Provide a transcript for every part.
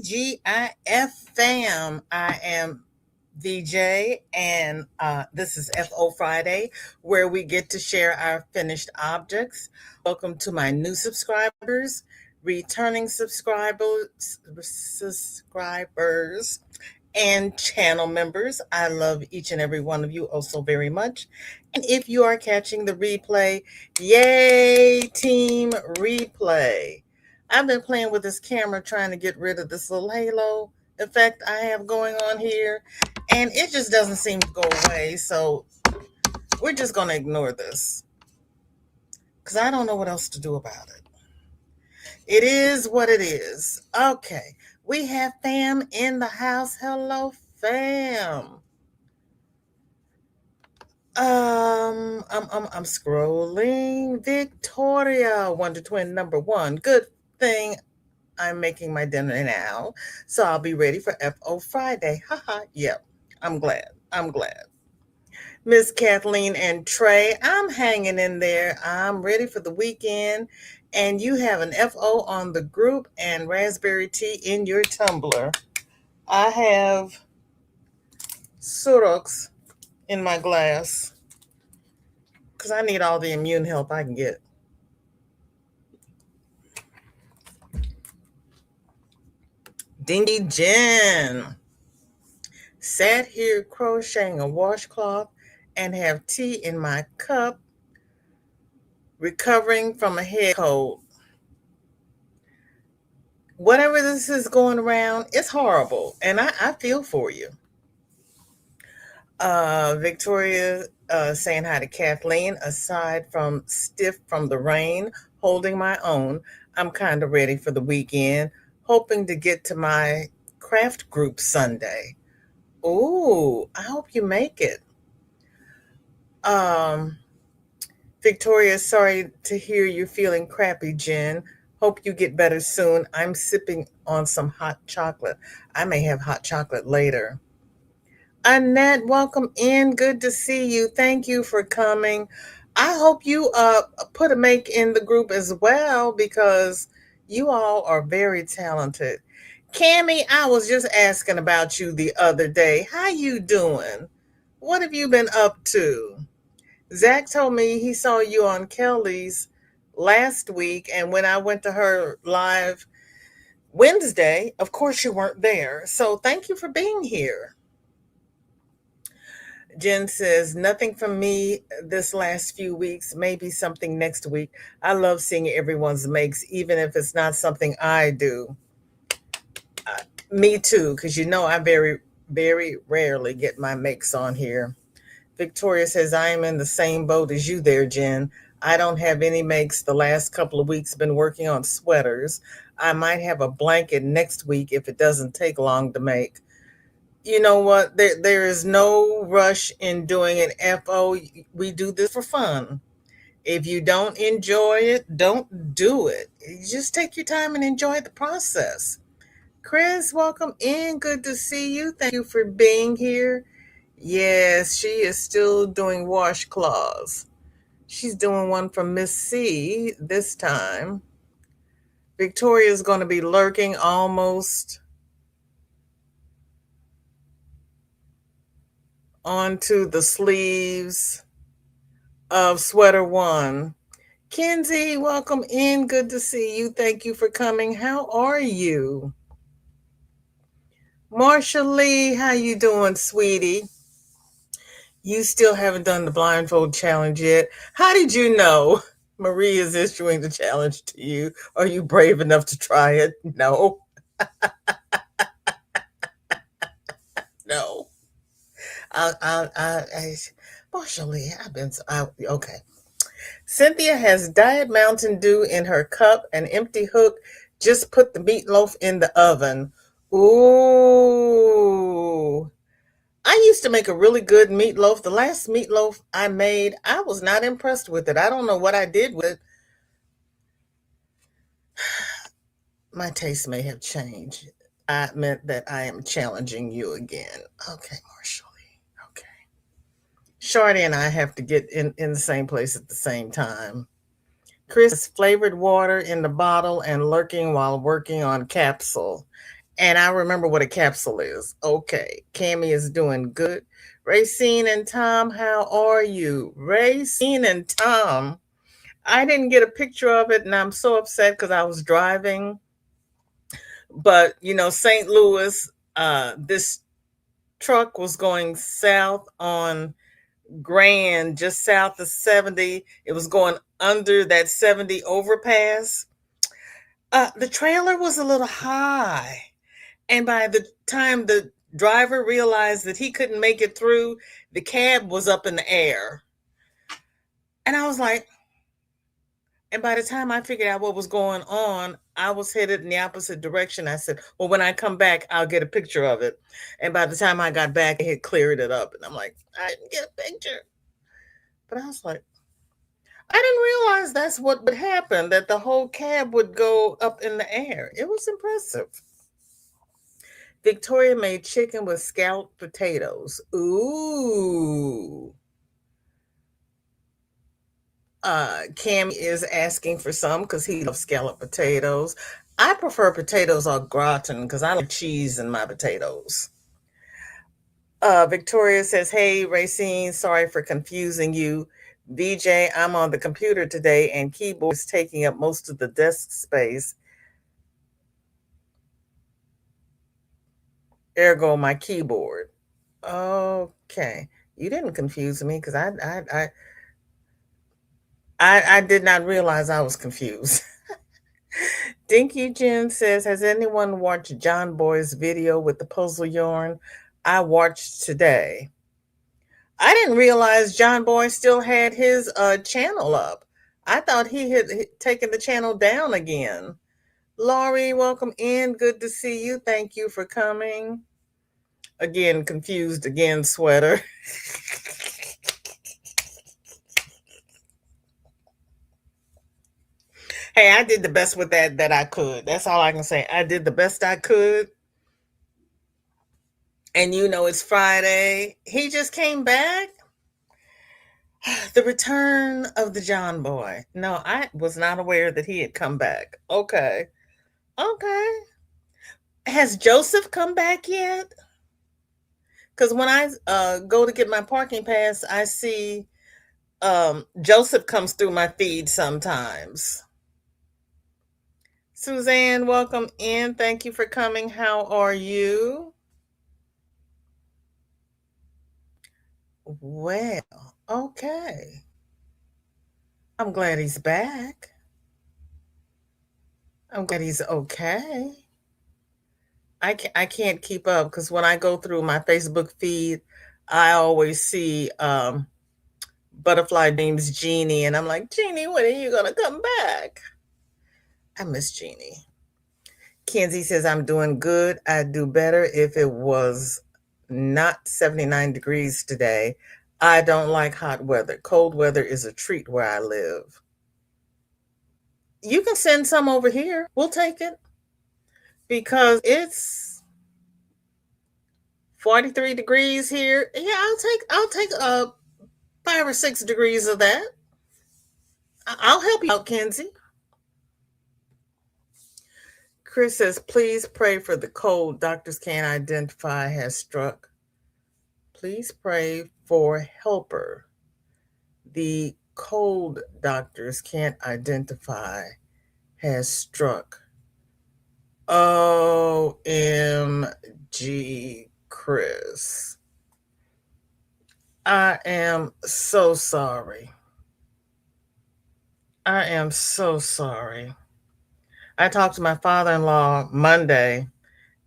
TGIF fam. I am VJ, and this is FO Friday, where we get to share our finished objects. Welcome to my new subscribers, returning subscribers, and channel members. I love each and every one of you oh so very much. And if you are catching the replay, yay, team replay. I've been playing with this camera trying to get rid of this little halo effect I have going on here, and it just doesn't seem to go away. So we're just going to ignore this because I don't know what else to do about it. It is what it is. Okay, we have fam in the house. Hello, fam. I'm scrolling. Victoria, Wonder Twin number one. Good thing I'm making my dinner now, so I'll be ready for FO Friday. Haha. Yep. I'm glad. I'm glad. Miss Kathleen and Trey, I'm hanging in there. I'm ready for the weekend. And you have an FO on the group and raspberry tea in your tumbler. I have Surox in my glass because I need all the immune help I can get. Dingy Jen. Sat here crocheting a washcloth and have tea in my cup, recovering from a head cold. Whatever this is going around, it's horrible, and I feel for you. Victoria saying hi to Kathleen. Aside from stiff from the rain, holding my own, I'm kind of ready for the weekend, hoping to get to my craft group Sunday. Ooh, I hope you make it. Victoria, sorry to hear you're feeling crappy, Jen. Hope you get better soon. I'm sipping on some hot chocolate. I may have hot chocolate later. Annette, welcome in. Good to see you. Thank you for coming. I hope you put a make in the group as well because you all are very talented. Cammie, I was just asking about you the other day. How you doing? What have you been up to? Zach told me he saw you on Kelly's last week, and when I went to her live Wednesday, of course you weren't there. So thank you for being here. Jen says, nothing from me this last few weeks, maybe something next week. I love seeing everyone's makes, even if it's not something I do. Me too, because I very, very rarely get my makes on here. Victoria says, I am in the same boat as you there, Jen. I don't have any makes the last couple of weeks, been working on sweaters. I might have a blanket next week if it doesn't take long to make. You know what? There is no rush in doing an FO. We do this for fun. If you don't enjoy it, don't do it. Just take your time and enjoy the process. Chris, welcome in. Good to see you. Thank you for being here. Yes, she is still doing washcloths. She's doing one from Miss C this time. Victoria is going to be lurking almost onto the sleeves of sweater one. Kenzie, welcome in. Good to see you. Thank you for coming. How are you? Marsha Lee, how you doing, sweetie? You still haven't done the blindfold challenge yet. How did you know Marie is issuing the challenge to you? Are you brave enough to try it? No. No. Marsha Lee, okay. Cynthia has Diet Mountain Dew in her cup, an empty hook. Just put the meatloaf in the oven. Ooh. I used to make a really good meatloaf. The last meatloaf I made, I was not impressed with it. I don't know what I did with it. My taste may have changed. I meant that I am challenging you again. Okay, Marshall. Okay. Shorty and I have to get in the same place at the same time. Chris, flavored water in the bottle and lurking while working on capsule. And I remember what a capsule is. Okay. Cammy is doing good. Racine and Tom, how are you? Racine and Tom. I didn't get a picture of it, and I'm so upset because I was driving. But St. Louis, this truck was going south on Grand, just south of 70. It was going under that 70 overpass. The trailer was a little high. And by the time the driver realized that he couldn't make it through, the cab was up in the air. And I was like, and by the time I figured out what was going on, I was headed in the opposite direction. I said, well, when I come back, I'll get a picture of it. And by the time I got back, it had cleared it up. And I'm like, I didn't get a picture. But I was like, I didn't realize that's what would happen, that the whole cab would go up in the air. It was impressive. Victoria made chicken with scalloped potatoes. Ooh. Cam is asking for some because he loves scalloped potatoes. I prefer potatoes au gratin because I like cheese in my potatoes. Victoria says, hey, Racine, sorry for confusing you. VJ, I'm on the computer today and keyboard is taking up most of the desk space. Ergo, my keyboard. Okay. You didn't confuse me because I did not realize I was confused. Dinky Jen says, has anyone watched John Boy's video with the puzzle yarn? I watched today. I didn't realize John Boy still had his channel up. I thought he had taken the channel down again. Laurie, welcome in. Good to see you. Thank you for coming. Again, confused again, sweater. Hey, I did the best with that I could. That's all I can say. I did the best I could. And it's Friday. He just came back. The return of the John Boy. No, I was not aware that he had come back. Okay. Okay. Has Joseph come back yet? Because when I go to get my parking pass, I see Joseph comes through my feed sometimes. Suzanne, welcome in. Thank you for coming. How are you? Well, okay. I'm glad he's back. I'm glad he's okay. I can't keep up because when I go through my Facebook feed, I always see Butterfly names Jeannie, and I'm like, Jeannie, when are you gonna come back? I miss Jeannie. Kenzie says, I'm doing good. I'd do better if it was not 79 degrees today. I don't like hot weather. Cold weather is a treat where I live. You can send some over here. We'll take it because it's 43 degrees here. Yeah, I'll take 5 or 6 degrees of that. I'll help you out, Kenzie. Chris says, please pray for the cold doctors can't identify has struck. Please pray for helper. The cold doctors can't identify has struck. OMG, Chris. I am so sorry. I am so sorry. I talked to my father-in-law Monday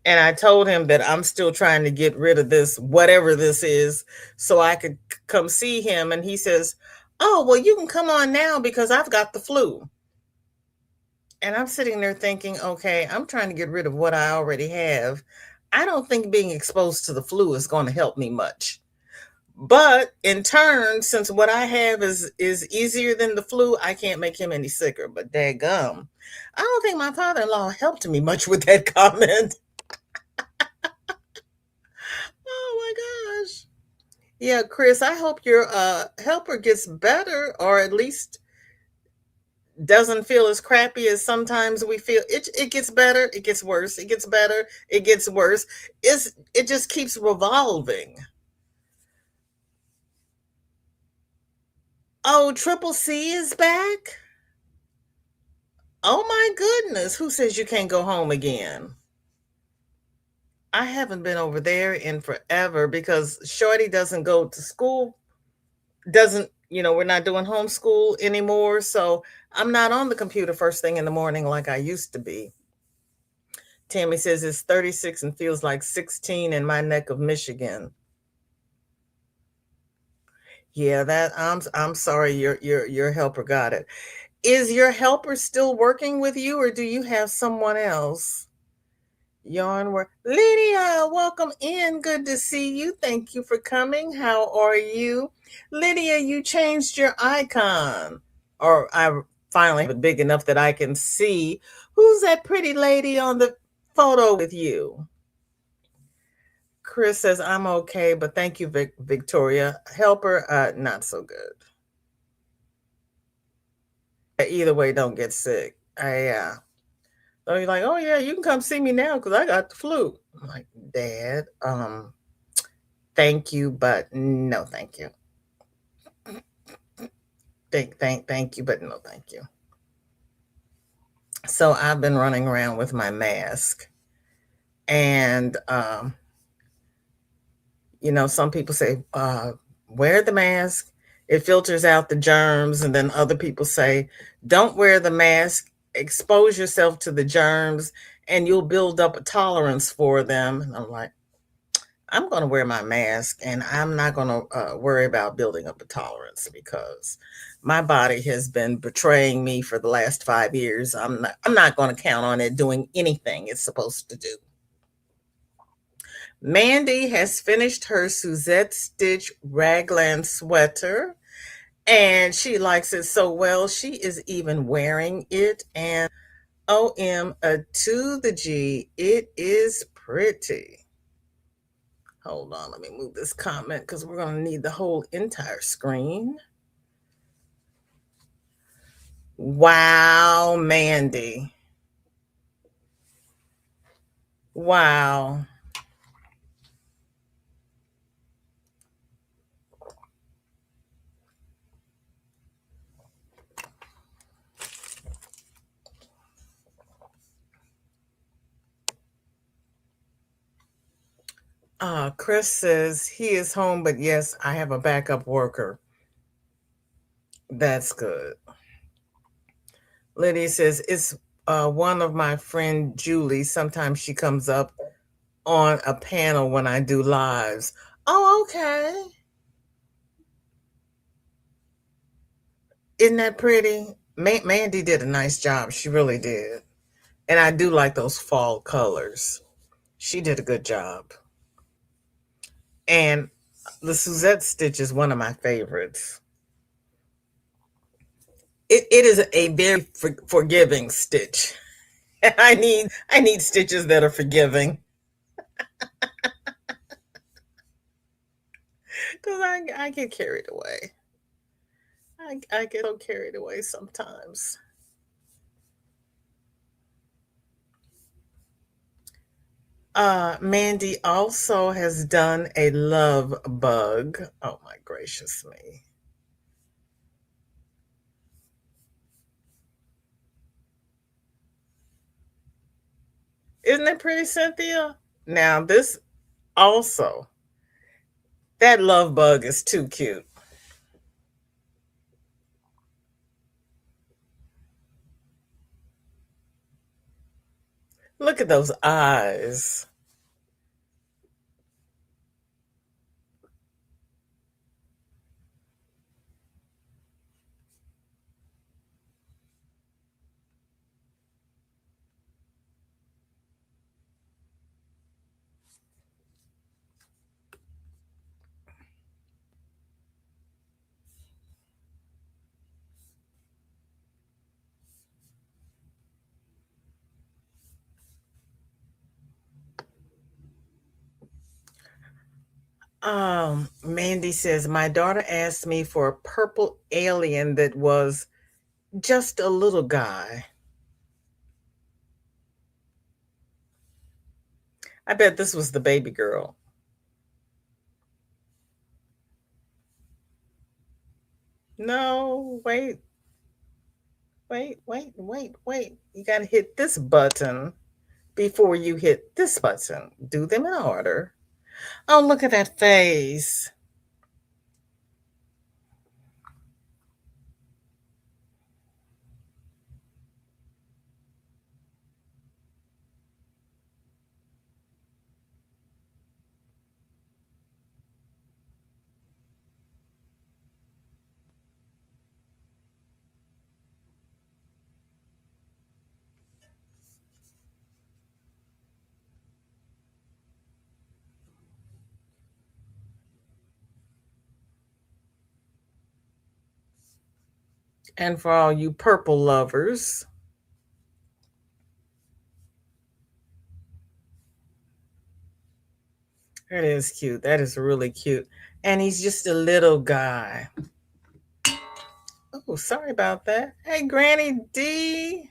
and I told him that I'm still trying to get rid of this, whatever this is, so I could come see him. And he says, oh, well, you can come on now because I've got the flu. And I'm sitting there thinking, okay, I'm trying to get rid of what I already have. I don't think being exposed to the flu is going to help me much. But in turn, since what I have is easier than the flu, I can't make him any sicker. But daggum, I don't think my father-in-law helped me much with that comment. Oh my gosh. Yeah, Chris, I hope your helper gets better or at least doesn't feel as crappy as sometimes we feel. It gets better, it gets worse, it gets better, it gets worse. It just keeps revolving. Oh, Triple C is back? Oh my goodness. Who says you can't go home again? I haven't been over there in forever because Shorty doesn't go to school, doesn't, we're not doing homeschool anymore. So I'm not on the computer first thing in the morning like I used to be. Tammy says it's 36 and feels like 16 in my neck of Michigan. Yeah, that I'm sorry your helper got it. Is your helper still working with you or do you have someone else? Yarn work. Lydia, welcome in. Good to see you. Thank you for coming. How are you? Lydia, you changed your icon. Or I finally have it big enough that I can see. Who's that pretty lady on the photo with you? Chris says, I'm okay, but thank you, Victoria. Helper, not so good. Either way, don't get sick. Yeah. So you're like, oh yeah, you can come see me now because I got the flu. I'm like, Dad, thank you, but no, thank you. Thank you, but no, thank you. So I've been running around with my mask, and some people say, wear the mask. It filters out the germs, and then other people say, don't wear the mask. Expose yourself to the germs, and you'll build up a tolerance for them. And I'm like, I'm going to wear my mask and I'm not going to worry about building up a tolerance because my body has been betraying me for the last 5 years. I'm not going to count on it doing anything it's supposed to do. Mandy has finished her Suzette Stitch raglan sweater and she likes it so well. She is even wearing it and OM to the G. It is pretty. Hold on, let me move this comment because we're going to need the whole entire screen. Wow, Mandy. Wow. Chris says he is home, but yes, I have a backup worker. That's good. Lydia says it's one of my friend Julie. Sometimes she comes up on a panel when I do lives. Oh, okay. Isn't that pretty? Mandy did a nice job. She really did. And I do like those fall colors. She did a good job. And the Suzette stitch is one of my favorites. It is a very forgiving stitch. I need stitches that are forgiving because I get carried away. I get so carried away sometimes. Mandy also has done a love bug. Oh my gracious me. Isn't it pretty, Cynthia? Now, this also, that love bug is too cute. Look at those eyes. Mandy says, my daughter asked me for a purple alien that was Just a little guy. I bet this was the baby girl. No, wait, wait. You got to hit this button before you hit this button. Do them in order. Oh, look at that face. And for all you purple lovers, that is cute. That is really cute. And he's just a little guy. Oh, sorry about that. Hey, Granny D.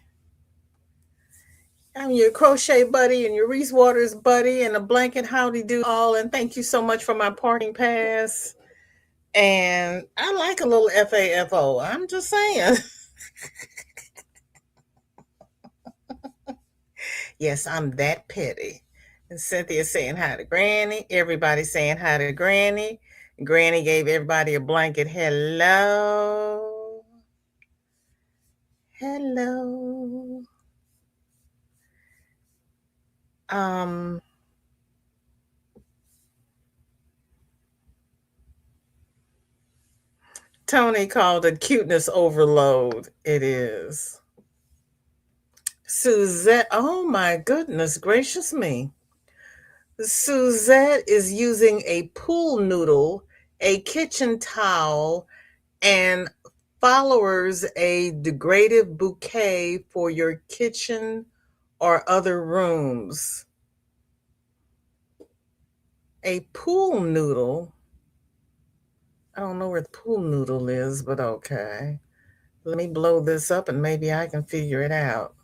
I'm your crochet buddy and your Reese Waters buddy and a blanket howdy do all. And thank you so much for my parking pass. And I like a little FAFO. I'm just saying. Yes, I'm that petty. And Cynthia saying hi to Granny. Everybody saying hi to Granny. Granny gave everybody a blanket. Hello. Hello. Um, Tony called it cuteness overload. It is. Suzette, oh my goodness gracious me. Suzette is using a pool noodle, a kitchen towel, and followers a decorative bouquet for your kitchen or other rooms. A pool noodle. I don't know where the pool noodle is, but okay. Let me blow this up and maybe I can figure it out.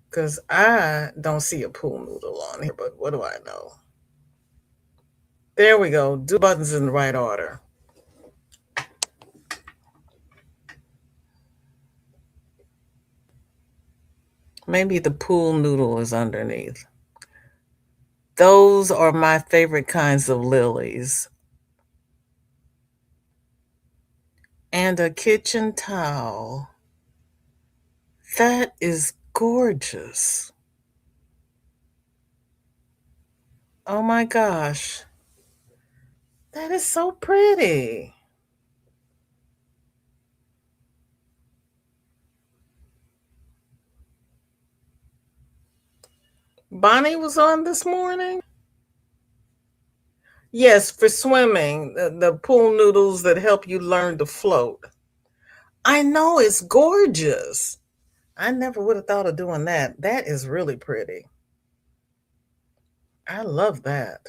Because I don't see a pool noodle on here, but what do I know? There we go. Do buttons in the right order. Maybe the pool noodle is underneath. Those are my favorite kinds of lilies. And a kitchen towel. That is gorgeous. Oh my gosh. That is so pretty. Bonnie was on this morning? Yes, for swimming, the pool noodles that help you learn to float. I know it's gorgeous. I never would have thought of doing that. That is really pretty. I love that.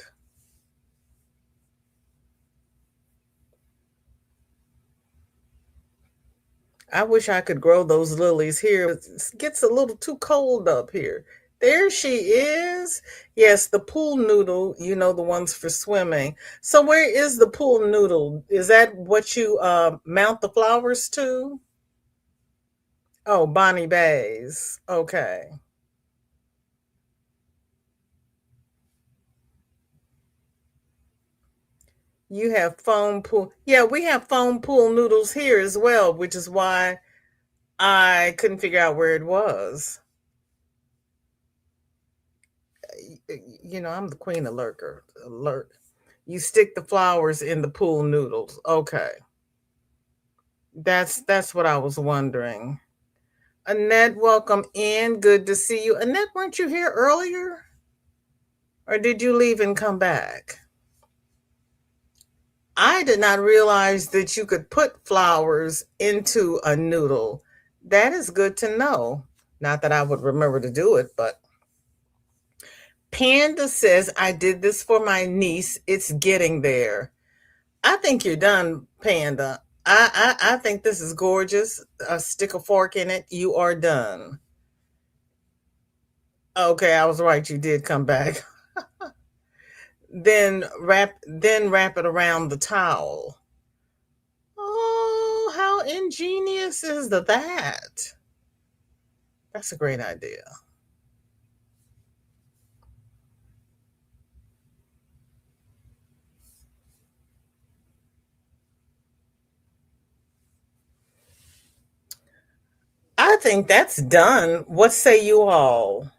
I wish I could grow those lilies here. It gets a little too cold up here. There she is. Yes, the pool noodle, the ones for swimming. So where is the pool noodle? Is that what you mount the flowers to? Oh, Bonnie Bays. Okay. You have foam pool. Yeah, we have foam pool noodles here as well, which is why I couldn't figure out where it was. I'm the queen of lurker. Alert. You stick the flowers in the pool noodles. Okay. That's what I was wondering. Annette, welcome in. Good to see you. Annette, weren't you here earlier? Or did you leave and come back? I did not realize that you could put flowers into a noodle. That is good to know. Not that I would remember to do it, but Panda says, I did this for my niece. It's getting there. I think you're done, Panda. I think this is gorgeous. Stick a fork in it. You are done. Okay, I was right. You did come back. Then wrap it around the towel. Oh, how ingenious is that? That's a great idea. I think that's done. What say you all?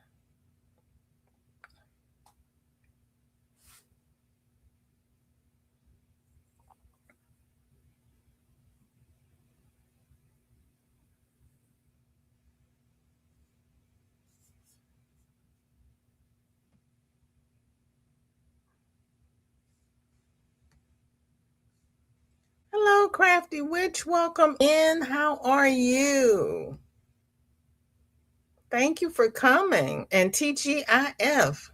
Hello, Crafty Witch. Welcome in. How are you? Thank you for coming. And TGIF.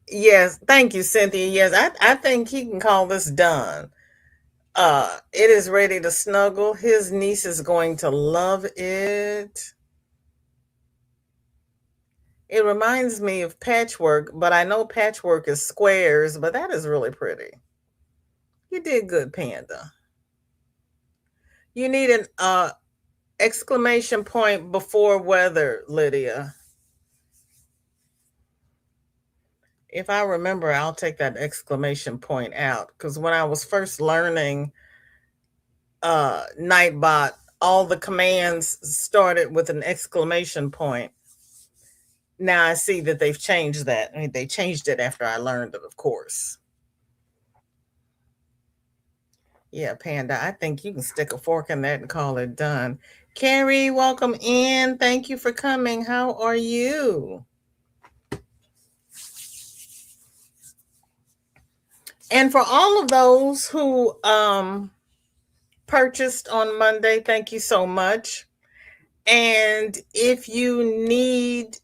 Yes, thank you, Cynthia. Yes, I think he can call this done. It is ready to snuggle. His niece is going to love it. It reminds me of patchwork, but I know patchwork is squares, but that is really pretty. You did good, Panda. You need an exclamation point before weather, Lydia. If I remember, I'll take that exclamation point out because when I was first learning Nightbot, all the commands started with an exclamation point. Now I see that they've changed that. I mean, they changed it after I learned it, of course. Yeah, Panda, I think you can stick a fork in that and call it done. Carrie, welcome in. Thank you for coming. How are you? And for all of those who purchased on Monday, thank you so much. And if you need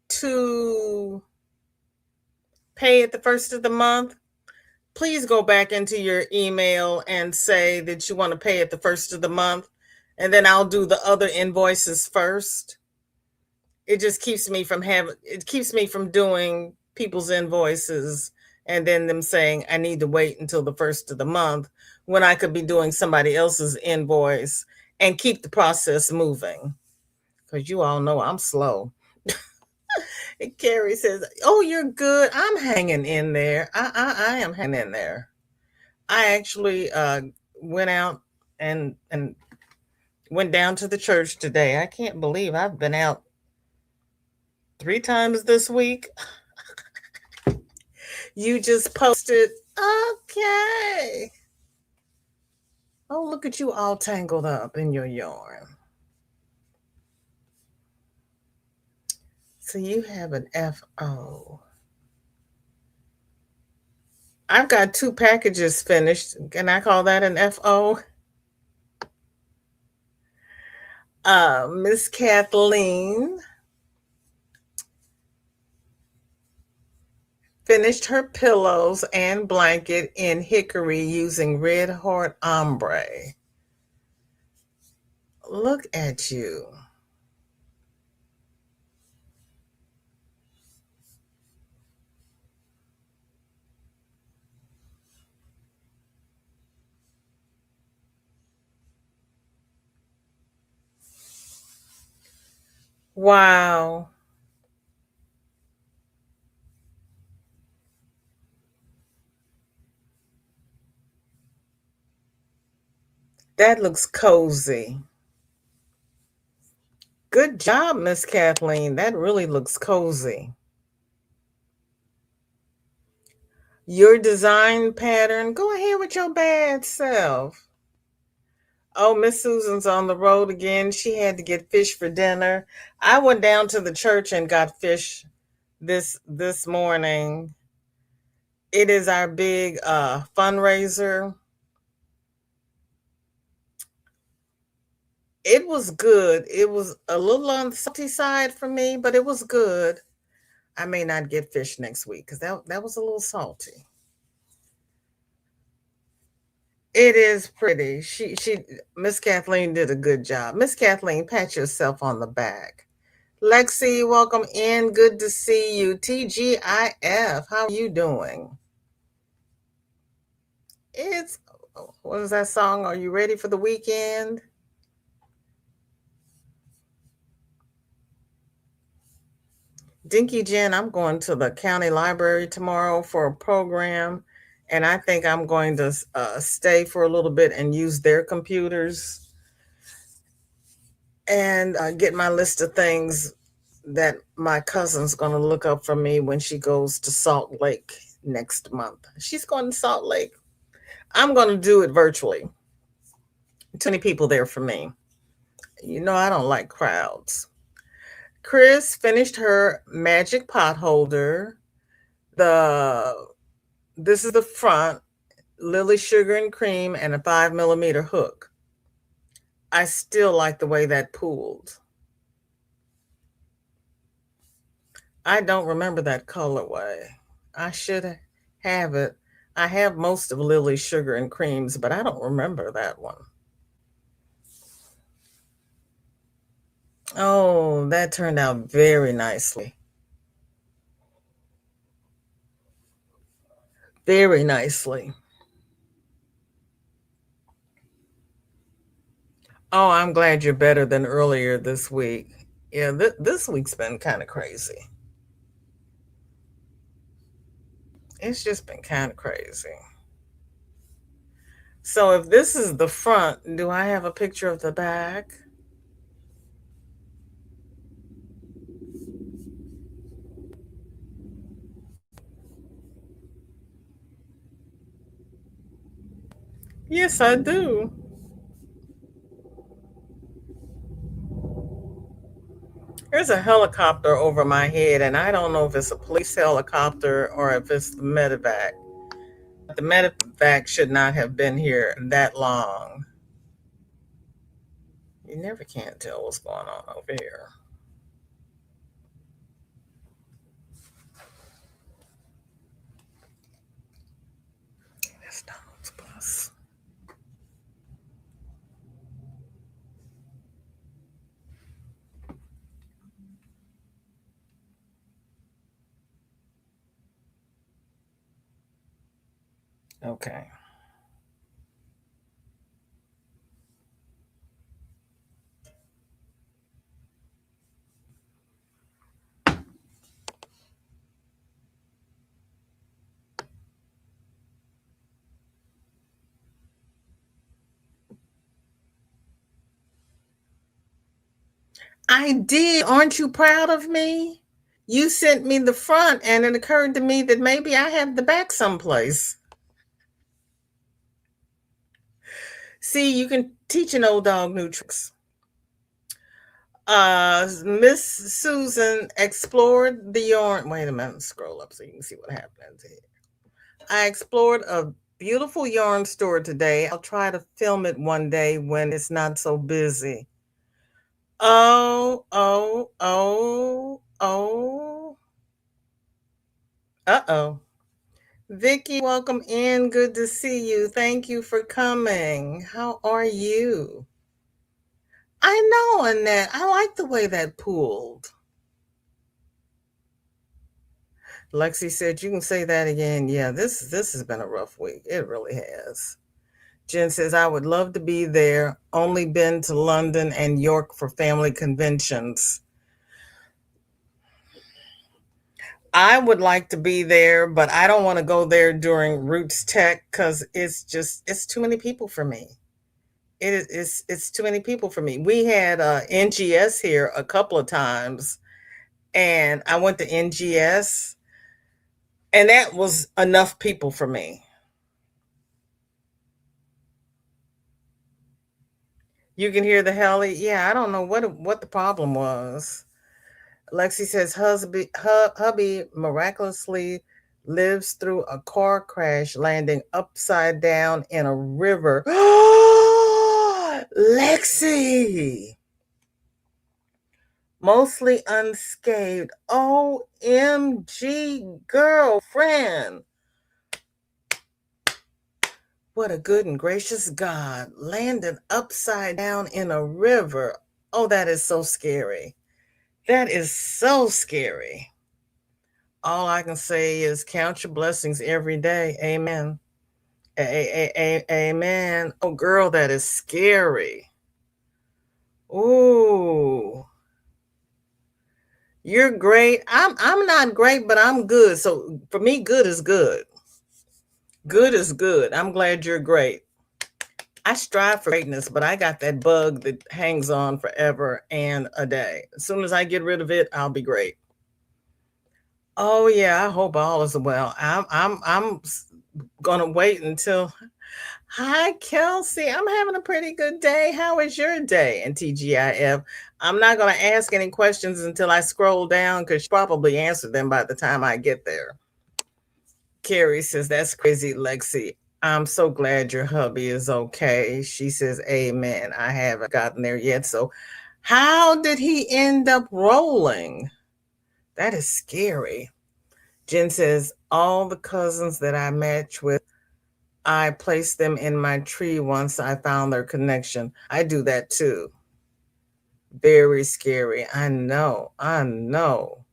to pay at the first of the month, please go back into your email and say that you want to pay at the first of the month. And then I'll do the other invoices first. It just keeps me from doing people's invoices and then them saying I need to wait until the first of the month when I could be doing somebody else's invoice and keep the process moving. Because you all know I'm slow. And Carrie says, "Oh, you're good. I'm hanging in there. I am hanging in there. I actually went out and went down to the church today. I can't believe I've been out 3 times this week. You just posted. Okay. Oh, look at you all tangled up in your yarn. So you have an FO. I've got 2 packages finished. Can I call that an FO? Miss Kathleen finished her pillows and blanket in hickory using red heart ombre. Look at you. Wow. That looks cozy. Good job, Miss Kathleen. That really looks cozy. Your design pattern, go ahead with your bad self. Oh, Miss Susan's on the road again. She had to get fish for dinner. I went down to the church and got fish this morning. It is our big fundraiser. It was good. It was a little on the salty side for me, but it was good. I may not get fish next week because that was a little salty. It is pretty. Miss Kathleen did a good job. Miss Kathleen, pat yourself on the back. Lexi, welcome in. Good to see you. TGIF, how are you doing? It's what is that song? Are you ready for the weekend? Dinky Jen, I'm going to the county library tomorrow for a program, and I think I'm going to stay for a little bit and use their computers and get my list of things that my cousin's going to look up for me when she goes to Salt Lake next month. She's going to Salt Lake. I'm going to do it virtually. Too many people there for me. You know, I don't like crowds. Chris finished her magic pot holder. The This is the front, Lily sugar and cream, and a 5 millimeter hook. I still like the way that pulled. I don't remember that colorway. I should have it. I have most of Lily's sugar and creams, but I don't remember that one. Oh, that turned out very nicely. Very nicely. Oh, I'm glad you're better than earlier this week. Yeah, this week's been kind of crazy. It's just been kind of crazy. So if this is the front, do I have a picture of the back? Yes, I do. There's a helicopter over my head, and I don't know if it's a police helicopter or if it's the medevac. The medevac should not have been here that long. You never can't tell what's going on over here. That's Donald's bus. Okay. I did. Aren't you proud of me? You sent me the front, and it occurred to me that maybe I have the back someplace. See, you can teach an old dog new tricks. Miss Susan explored the yarn. Wait a minute, scroll up so you can see what happens here. I explored a beautiful yarn store today. I'll try to film it one day when it's not so busy. Oh, oh, oh, oh. Uh-oh. Vicky, welcome in. Good to see you. Thank you for coming. How are you? I know, Annette. I like the way that pulled. Lexi said, "You can say that again." Yeah, this has been a rough week. It really has. Jen says, "I would love to be there. Only been to London and York for family conventions." I would like to be there, but I don't want to go there during Roots Tech because it's too many people for me. It's too many people for me. We had NGS here a couple of times, and I went to NGS, and that was enough people for me. You can hear the heli. Yeah, I don't know what the problem was. Lexi says hubby miraculously lives through a car crash, landing upside down in a river. Lexi, mostly unscathed. OMG, girlfriend. What a good and gracious God. Landed upside down in a river. Oh, that is so scary. That is so scary. All I can say is count your blessings every day. Amen. Amen. Oh, girl, that is scary. Ooh, you're great. I'm not great, but I'm good. So for me, good is good. Good is good. I'm glad you're great. I strive for greatness, but I got that bug that hangs on forever and a day. As soon as I get rid of it, I'll be great. Oh yeah, I hope all is well. I'm gonna wait until. Hi, Kelsey. I'm having a pretty good day. How is your day? And TGIF. I'm not gonna ask any questions until I scroll down because she probably answered them by the time I get there. Carrie says, that's crazy, Lexi. I'm so glad your hubby is okay. She says, amen. I haven't gotten there yet. So, how did he end up rolling? That is scary. Jen says, all the cousins that I match with, I placed them in my tree once I found their connection. I do that too. Very scary. I know. I know.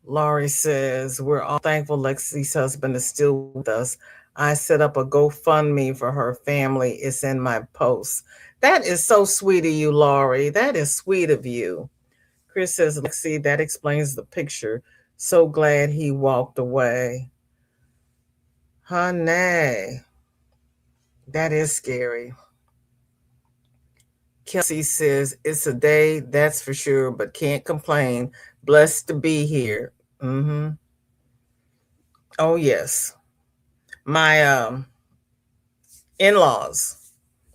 Laurie says, we're all thankful Lexi's husband is still with us. I set up a GoFundMe for her family. It's in my post. That is so sweet of you, Laurie. That is sweet of you. Chris says, Lexi, that explains the picture. So glad he walked away. Honey, that is scary. Kelsey says, it's a day, that's for sure, but can't complain. Blessed to be here. Mm-hmm. Oh, yes. My in-laws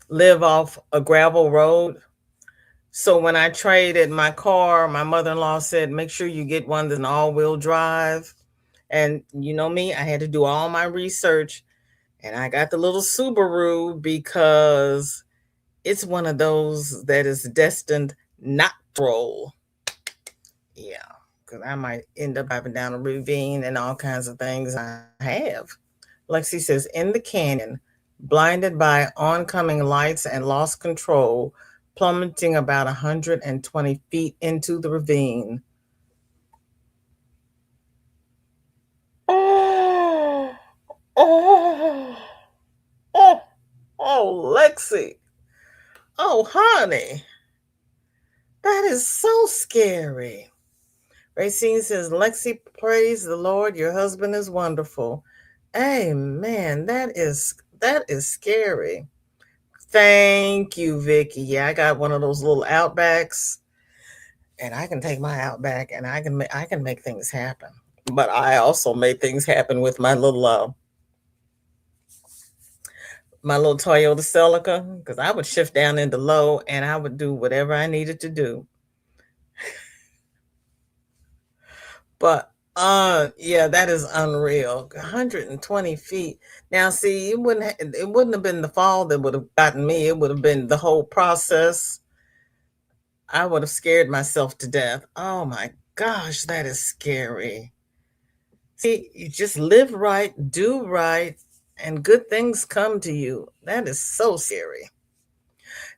live off a gravel road. So when I traded my car, my mother-in-law said, make sure you get one that's an all-wheel drive. And you know me, I had to do all my research. And I got the little Subaru because it's one of those that is destined not to roll. Yeah, because I might end up driving down a ravine and all kinds of things. I have. Lexi says, in the canyon, blinded by oncoming lights and lost control, plummeting about 120 feet into the ravine. Oh, oh, oh, oh, Lexi. Oh, honey. That is so scary. Racine says, Lexi, praise the Lord. Your husband is wonderful. Amen. That is scary. Thank you, Vicky. Yeah, I got one of those little Outbacks, and I can take my Outback, and I can make things happen. But I also made things happen with my little Toyota Celica because I would shift down into low, and I would do whatever I needed to do. But yeah, that is unreal. 120 feet. Now, see, it wouldn't have been the fall that would have gotten me. It would have been the whole process. I would have scared myself to death. Oh my gosh, that is scary. See, you just live right, do right, and good things come to you. That is so scary.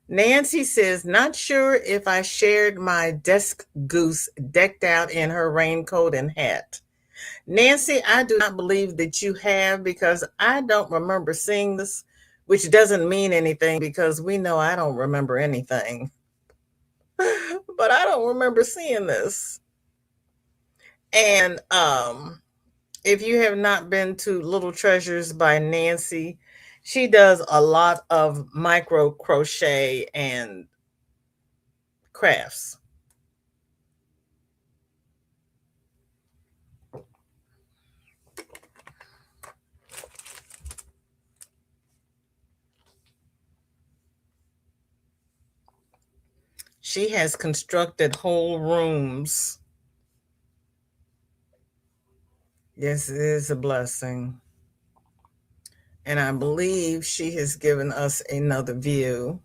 Nancy says, not sure if I shared my desk goose decked out in her raincoat and hat. Nancy, I do not believe that you have because I don't remember seeing this, which doesn't mean anything because we know I don't remember anything. But I don't remember seeing this. And if you have not been to Little Treasures by Nancy, she does a lot of micro crochet and crafts. She has constructed whole rooms. Yes, it is a blessing. And I believe she has given us another view.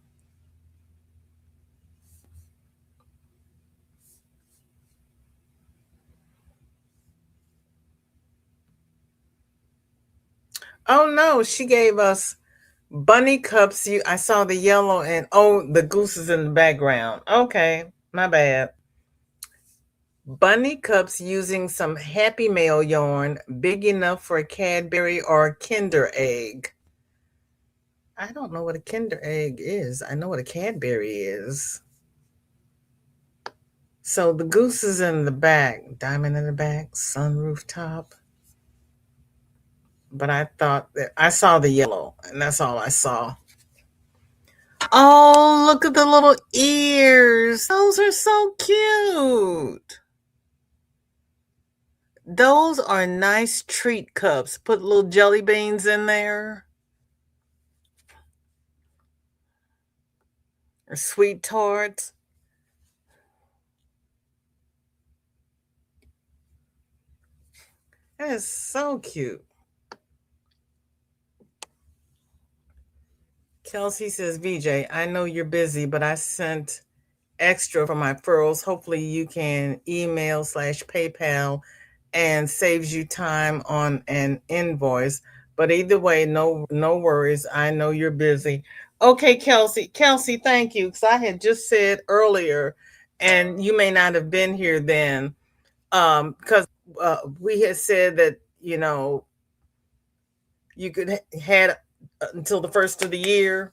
Oh no, she gave us bunny cups. I saw the yellow and oh, the goose is in the background. Okay, my bad. Bunny cups using some Happy Mail yarn big enough for a Cadbury or a Kinder egg. I don't know what a Kinder egg is. I know what a Cadbury is. So the goose is in the back, diamond in the back, sunroof top. But I thought that I saw the yellow, and that's all I saw. Oh, look at the little ears. Those are so cute. Those are nice treat cups. Put little jelly beans in there or sweet tarts. That is so cute. Kelsey says, VJ, I know you're busy, but I sent extra for my furls. Hopefully you can email slash PayPal and saves you time on an invoice. But either way, no worries. I know you're busy. Okay, Kelsey. Kelsey, thank you. Because I had just said earlier, and you may not have been here then, because we had said that, you could had until the first of the year.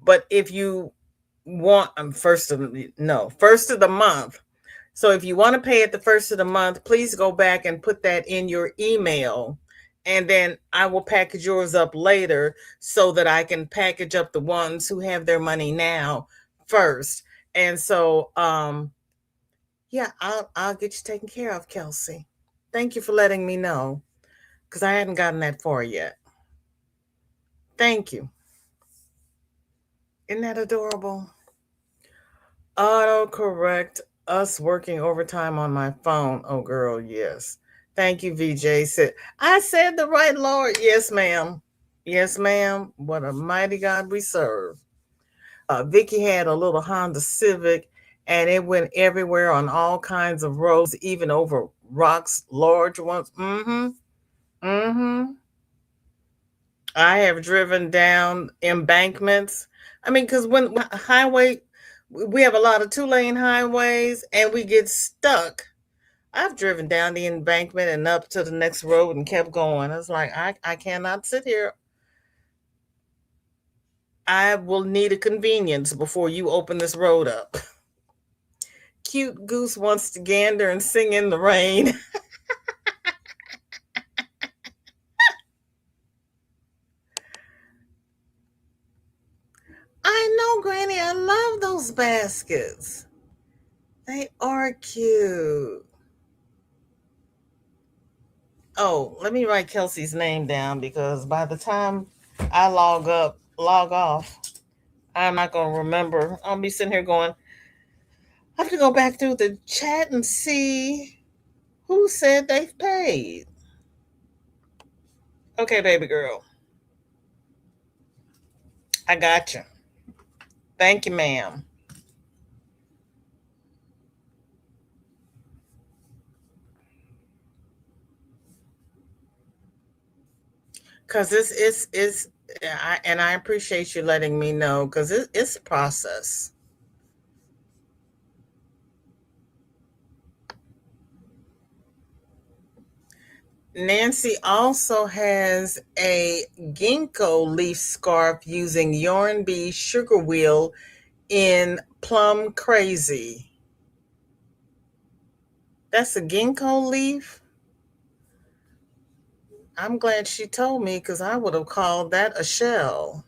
But if you want first of the month. So if you want to pay at the first of the month, please go back and put that in your email. And then I will package yours up later so that I can package up the ones who have their money now first. And so yeah, I'll get you taken care of, Kelsey. Thank you for letting me know because I hadn't gotten that far yet. Thank you. Isn't that adorable? Autocorrect us working overtime on my phone. Oh, girl, yes. Thank you, VJ. I said the right Lord. Yes, ma'am. Yes, ma'am. What a mighty God we serve. Vicky had a little Honda Civic, and it went everywhere on all kinds of roads, even over rocks, large ones. Mm-hmm. Mm-hmm. I have driven down embankments. I mean, because when highway, we have a lot of two-lane highways and we get stuck. I've driven down the embankment and up to the next road and kept going. It's like, I cannot sit here. I will need a convenience before you open this road up. Cute goose wants to gander and sing in the rain. I know, Granny. I love those baskets. They are cute. Oh, let me write Kelsey's name down because by the time I log off, I'm not going to remember. I'll be sitting here going, I have to go back through the chat and see who said they've paid. Okay, baby girl. I got you. Thank you, ma'am. Because and I appreciate you letting me know because it's a process. Nancy also has a ginkgo leaf scarf using yarn bee sugar wheel in Plum Crazy. That's a ginkgo leaf? I'm glad she told me because I would have called that a shell.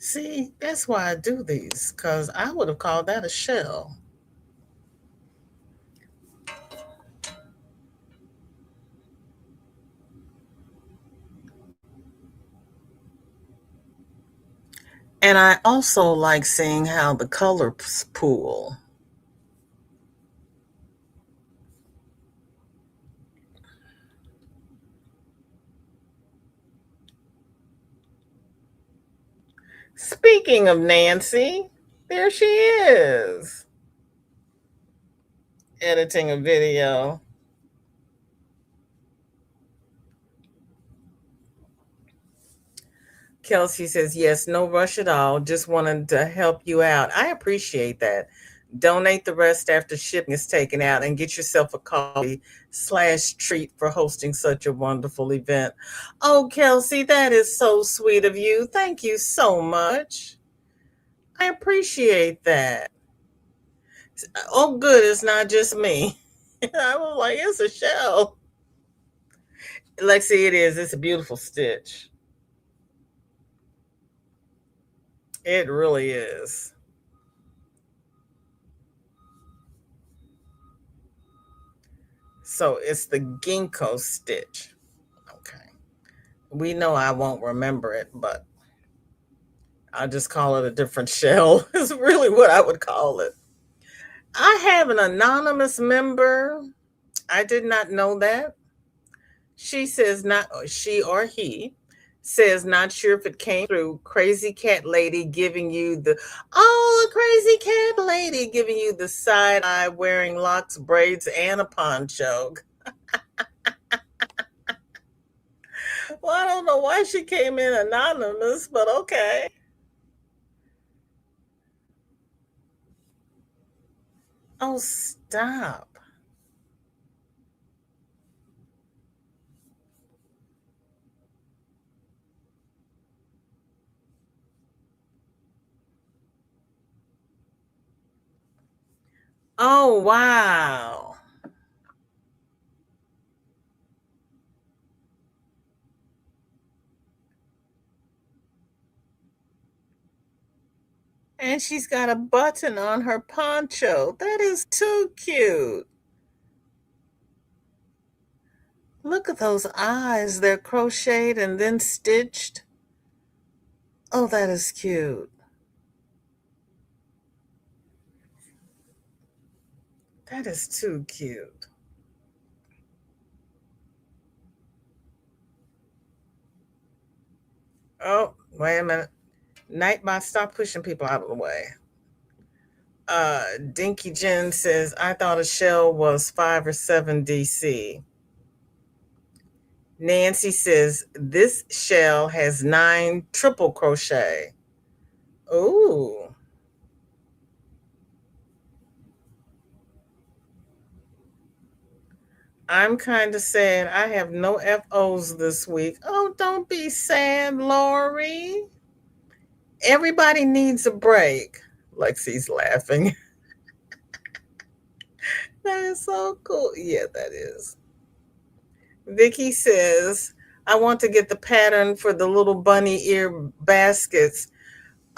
See, that's why I do these because I would have called that a shell. And I also like seeing how the colors pool. Speaking of Nancy, there she is. editing a video. Kelsey says, yes, no rush at all. Just wanted to help you out. I appreciate that. Donate the rest after shipping is taken out and get yourself a coffee/treat for hosting such a wonderful event. Oh, Kelsey, that is so sweet of you. Thank you so much. I appreciate that. Oh, good. It's not just me. I was like, it's a shell. Lexi, it is. It's a beautiful stitch. It really is. So it's the ginkgo stitch. Okay. We know I won't remember it, but I'll just call it a different shell, is really what I would call it. I have an anonymous member. I did not know that. She says not she or he says not sure if it came through. Crazy cat lady giving you the a crazy cat lady giving you the side eye wearing locks, braids, and a poncho. Well, I don't know why she came in anonymous, but okay. Oh, stop. Oh, wow. And she's got a button on her poncho. That is too cute. Look at those eyes. They're crocheted and then stitched. Oh, that is cute. That is too cute. Oh, wait a minute. Nightbot, stop pushing people out of the way. Dinky Jen says, I thought a shell was 5 or 7 DC. Nancy says, this shell has 9 triple crochet. Ooh. I'm kind of sad. I have no FOs this week. Oh, don't be sad, Lori. Everybody needs a break. Lexi's laughing. That is so cool. Yeah, that is. Vicky says, I want to get the pattern for the little bunny ear baskets.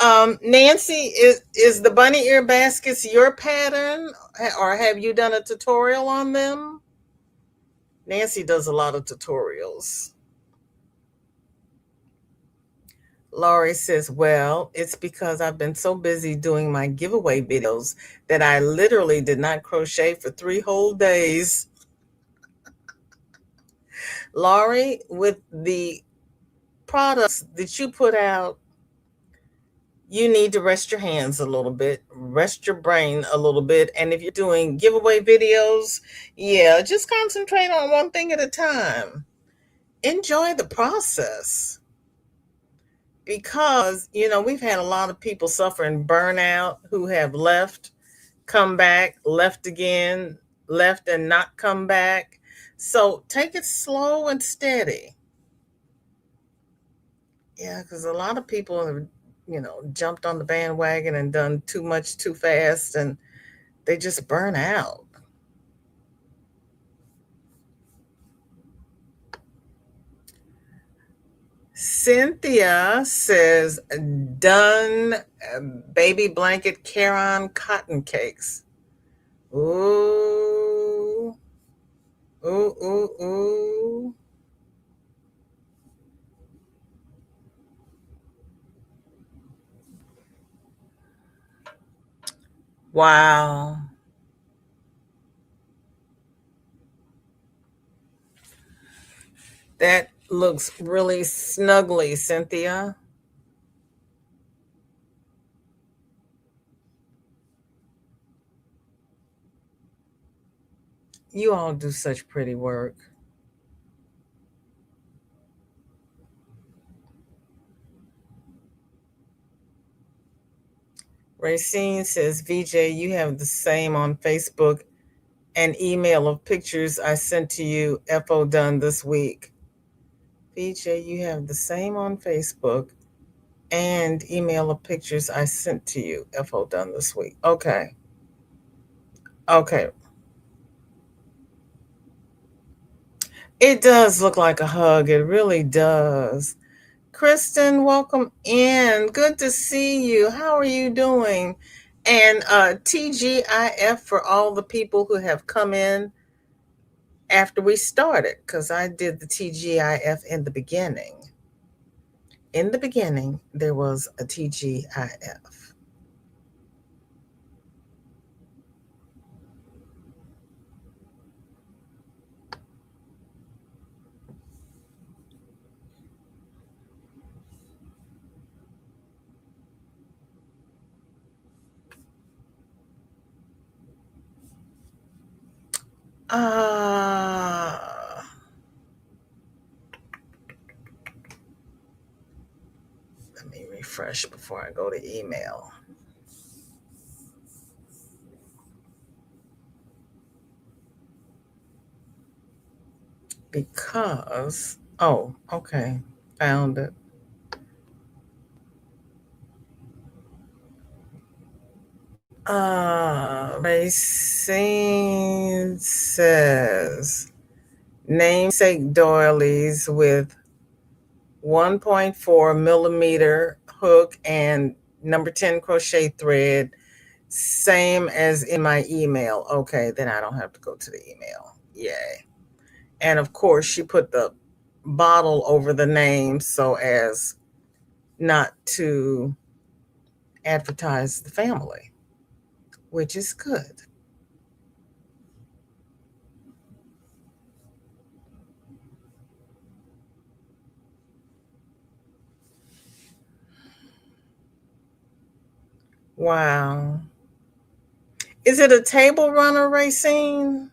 Nancy, is the bunny ear baskets your pattern, or have you done a tutorial on them? Nancy does a lot of tutorials. Laurie says, well, it's because I've been so busy doing my giveaway videos that I literally did not crochet for 3 whole days. Laurie, with the products that you put out, you need to rest your hands a little bit, rest your brain a little bit. And if you're doing giveaway videos, yeah, just concentrate on one thing at a time. Enjoy the process because, we've had a lot of people suffering burnout who have left, come back, left again, left and not come back. So take it slow and steady. Yeah, because a lot of people have, jumped on the bandwagon and done too much too fast and they just burn out. Cynthia says, done baby blanket Caron cotton cakes. Ooh, ooh, ooh, ooh. Wow. That looks really snuggly, Cynthia. You all do such pretty work. Racine says, VJ, you have the same on Facebook and email of pictures I sent to you, FO done this week. VJ, you have the same on Facebook and email of pictures I sent to you, FO done this week. Okay. Okay. It does look like a hug. It really does. Kristen, welcome in. Good to see you. How are you doing? And TGIF for all the people who have come in after we started, because I did the TGIF in the beginning. In the beginning, there was a TGIF. Uh, Let me refresh before I go to email. Because, oh, okay, found it. Racine says namesake doilies with 1.4 millimeter hook and number 10 crochet thread, same as in my email. Okay, then I don't have to go to the email. Yay. And of course, she put the bottle over the name so as not to advertise the family, which is good. Wow. Is it a table runner, Racine?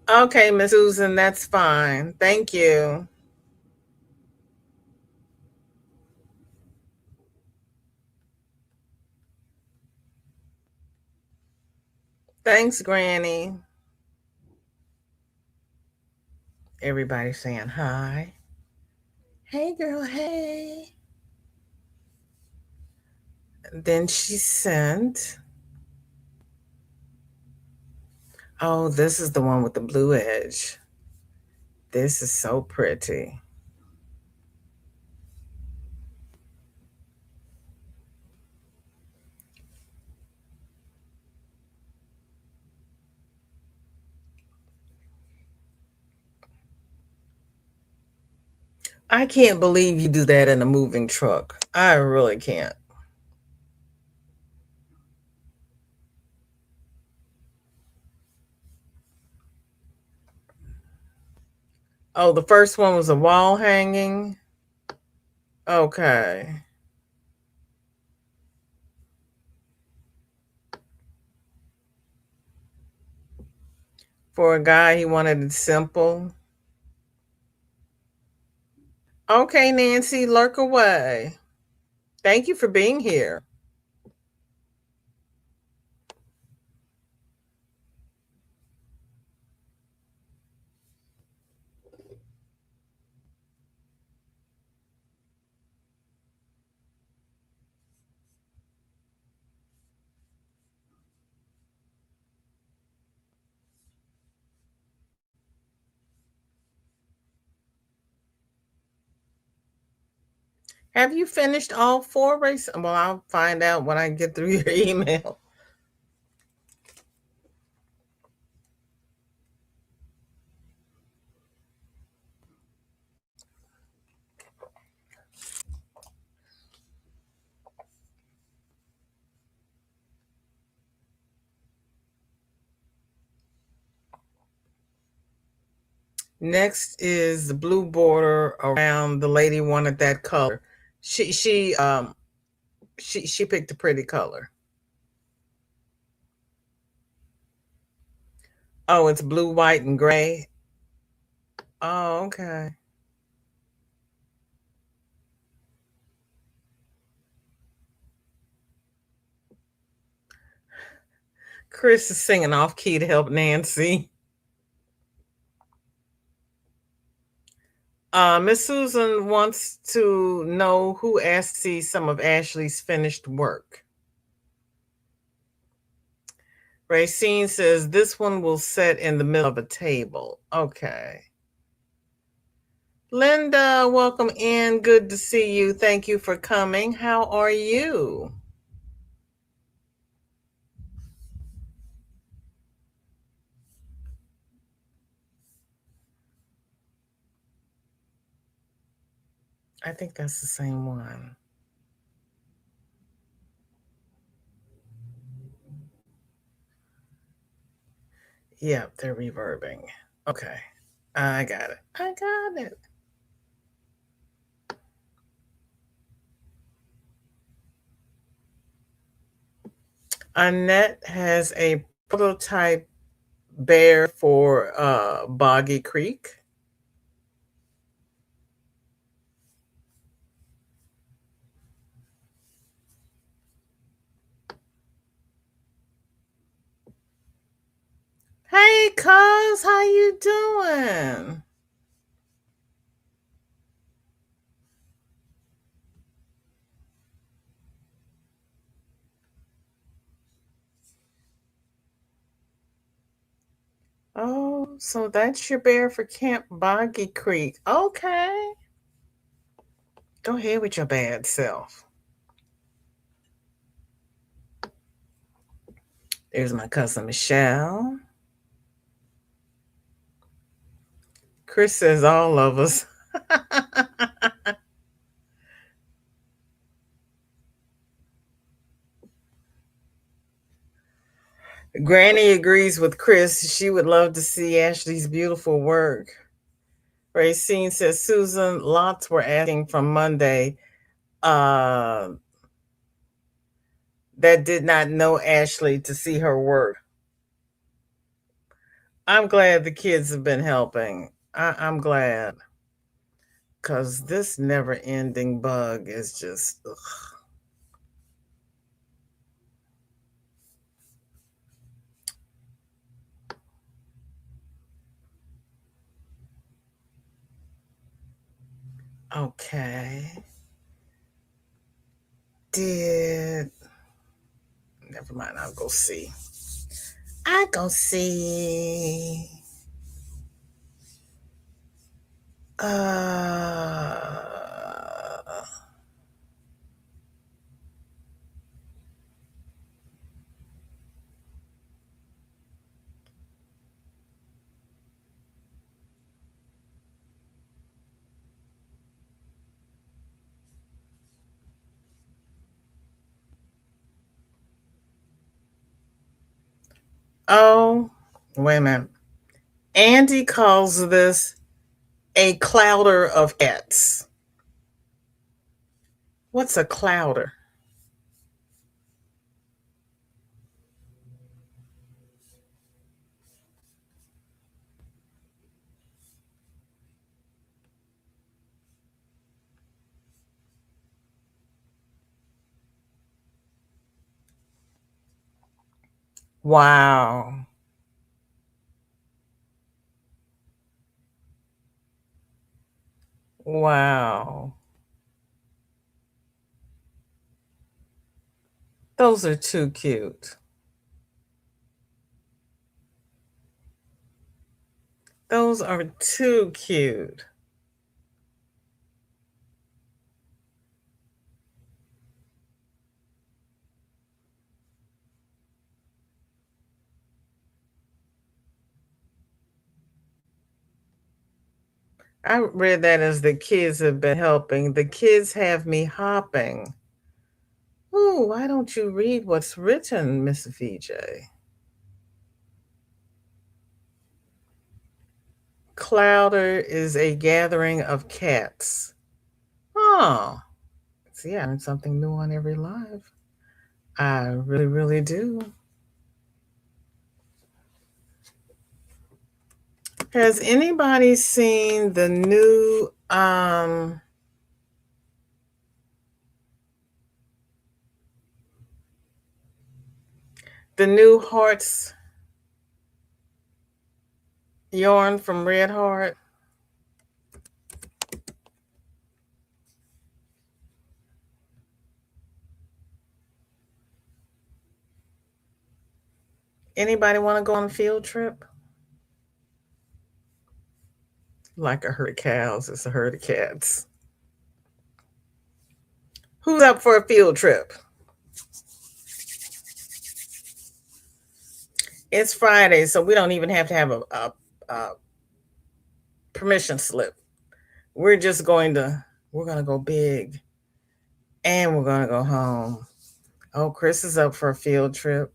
Okay, Miss Susan, that's fine. Thank you. Thanks, Granny. Everybody saying hi. Hey, girl, hey. Then she sent, oh, this is the one with the blue edge. This is so pretty. I can't believe you do that in a moving truck. I really can't. Oh, the first one was a wall hanging. Okay. For a guy, he wanted it simple. Okay, Nancy, lurk away. Thank you for being here. Have you finished all four races? Well, I'll find out when I get through your email. Next is the blue border around the lady wanted that color. She picked a pretty color. Oh, it's blue, white, and gray. Oh, okay. Chris is singing off key to help Nancy. Miss Susan wants to know who asked to see some of Ashley's finished work. Racine says this one will set in the middle of a table. Okay. Linda, welcome in. Good to see you. Thank you for coming. How are you? I think that's the same one. Yep, they're reverbing. Okay. I got it. I got it. Annette has a prototype bear for Boggy Creek. Hey, cuz, how you doing? Oh, so that's your bear for Camp Boggy Creek. Okay. Go ahead with your bad self. There's my cousin Michelle. Chris says all of us. Granny agrees with Chris. She would love to see Ashley's beautiful work. Racine says Susan, lots were asking from Monday uh, that did not know Ashley to see her work. I'm glad the kids have been helping. I'm glad because this never ending bug is just, ugh. Okay. Did, never mind, I'll go see. I go see. Uh, oh, wait a minute. Andy calls this a clouder of cats. What's a clouder? Wow. Wow. Those are too cute. Those are too cute. I read that as the kids have been helping. The kids have me hopping. Ooh, why don't you read what's written, Miss VJ? Clouder is a gathering of cats. Oh, see, I learn something new on every live. I really, really do. Has anybody seen the new hearts yarn from Red Heart? Anybody want to go on a field trip? Like a herd of cows, it's a herd of cats. Who's up for a field trip? It's Friday, so we don't even have to have a permission slip. We're gonna go big, and we're gonna go home. Oh, Chris is up for a field trip.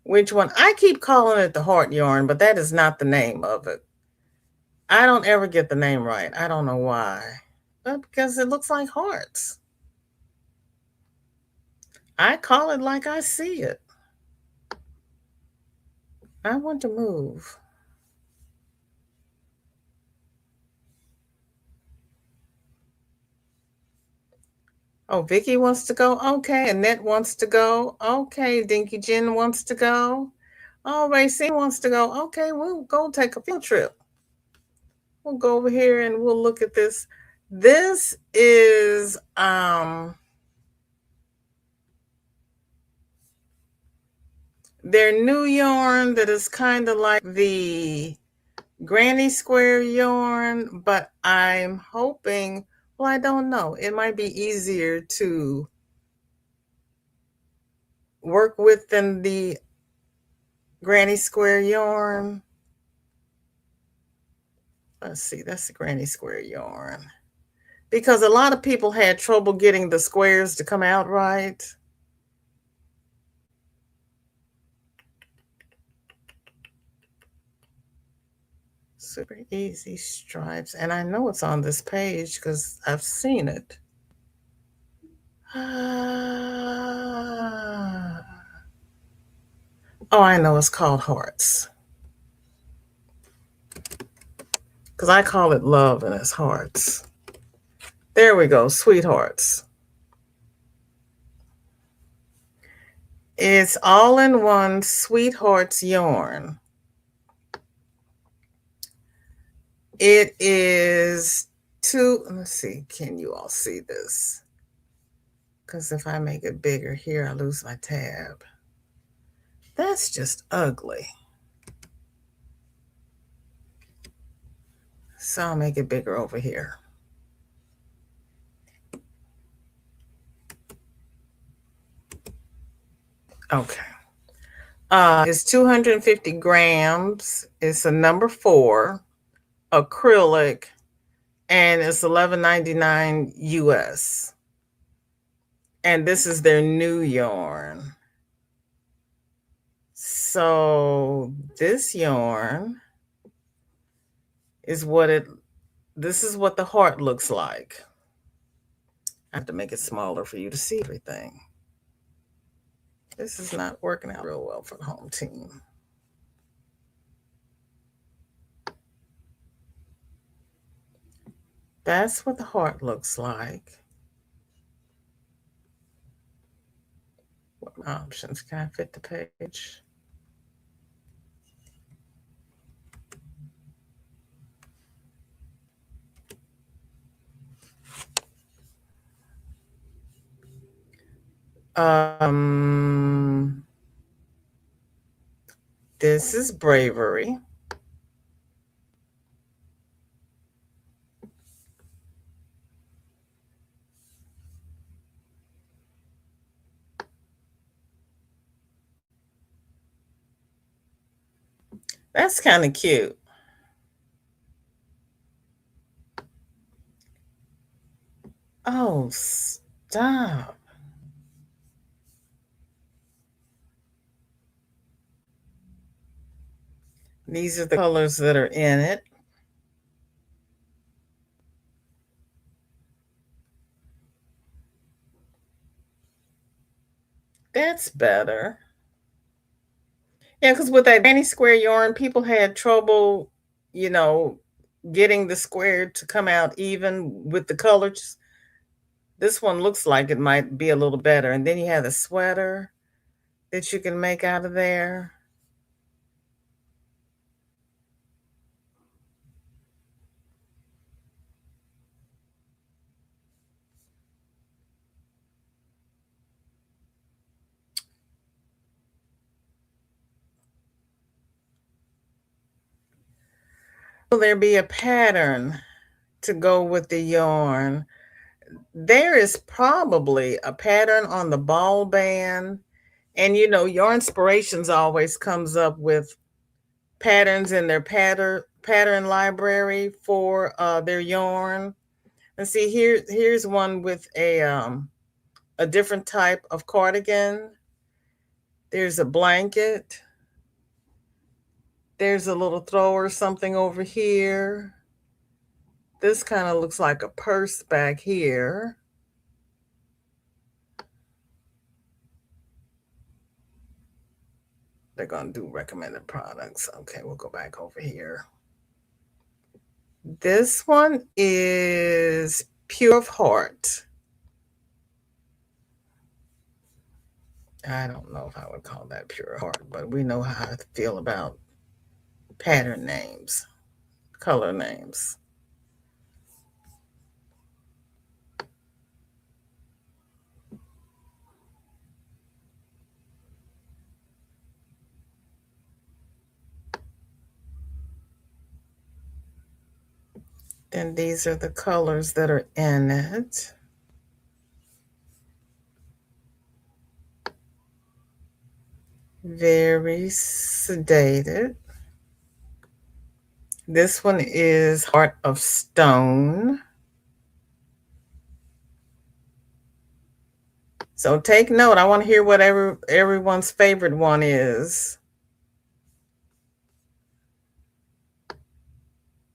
Which one? I keep calling it the heart yarn, but that is not the name of it. I don't ever get the name right. I don't know why. But because it looks like hearts. I call it like I see it. I want to move. Oh, Vicky wants to go. Okay. Annette wants to go. Okay. Dinky Jen wants to go. Oh, Racine wants to go. Okay, we'll go take a field trip. We'll go over here and we'll look at this. This is their new yarn that is kind of like the granny square yarn, but I'm hoping, well, I don't know. It might be easier to work with than the granny square yarn. Let's see, that's the granny square yarn. Because a lot of people had trouble getting the squares to come out right. Super easy stripes. And I know it's on this page because I've seen it. Oh, I know it's called hearts. Because I call it love and it's hearts. There we go, sweethearts. It's all in one sweethearts yarn. It is let's see, can you all see this? Because if I make it bigger here, I lose my tab. That's just ugly. So I'll make it bigger over here. Okay. It's 250 grams. It's a number 4 acrylic, and it's $11.99 US. And this is their new yarn. So this yarn is this is what the heart looks like. I have to make it smaller for you to see everything. This is not working out real well for the home team. That's what the heart looks like. What options? Can I fit the page? This is bravery. That's kind of cute. Oh, stop. These are the colors that are in it. That's better. Yeah, because with that granny square yarn, people had trouble, you know, getting the square to come out even with the colors. This one looks like it might be a little better. And then you have the sweater that you can make out of there. Will there be a pattern to go with the yarn? There is probably a pattern on the ball band. And Your Inspirations always comes up with patterns in their pattern library for their yarn. And see here's one with a different type of cardigan. There's a blanket. There's a little thrower something over here. This kind of looks like a purse back here. They're going to do recommended products. Okay, we'll go back over here. This one is Pure of Heart. I don't know if I would call that Pure of Heart, but we know how I feel about pattern names, color names. And these are the colors that are in it. Very sedated. This one is Heart of Stone. So take note. I want to hear what everyone's favorite one is.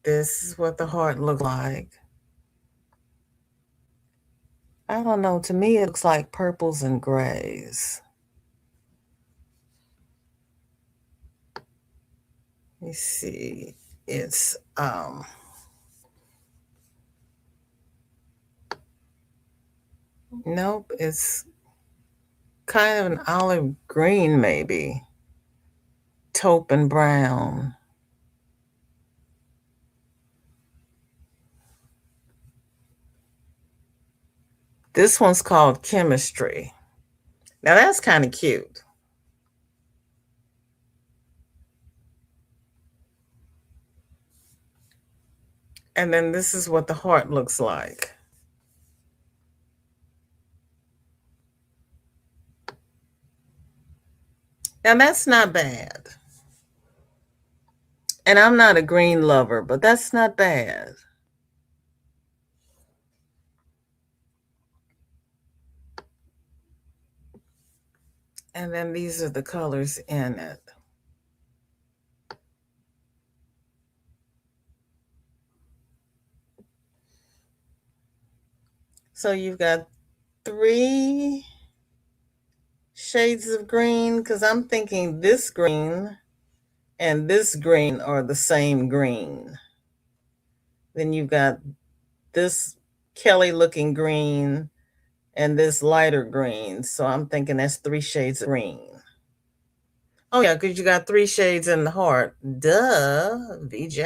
This is what the heart looks like. I don't know. To me, it looks like purples and grays. Let me see. It's nope, it's kind of an olive green, maybe. Taupe and brown. This one's called Chemistry. Now that's kind of cute. And then this is what the heart looks like. Now that's not bad. And I'm not a green lover, but that's not bad. And then these are the colors in it. So you've got 3 shades of green, because I'm thinking this green and this green are the same green. Then you've got this Kelly looking green and this lighter green. So I'm thinking that's 3 shades of green. Oh, yeah, because you got 3 shades in the heart. Duh, VJ.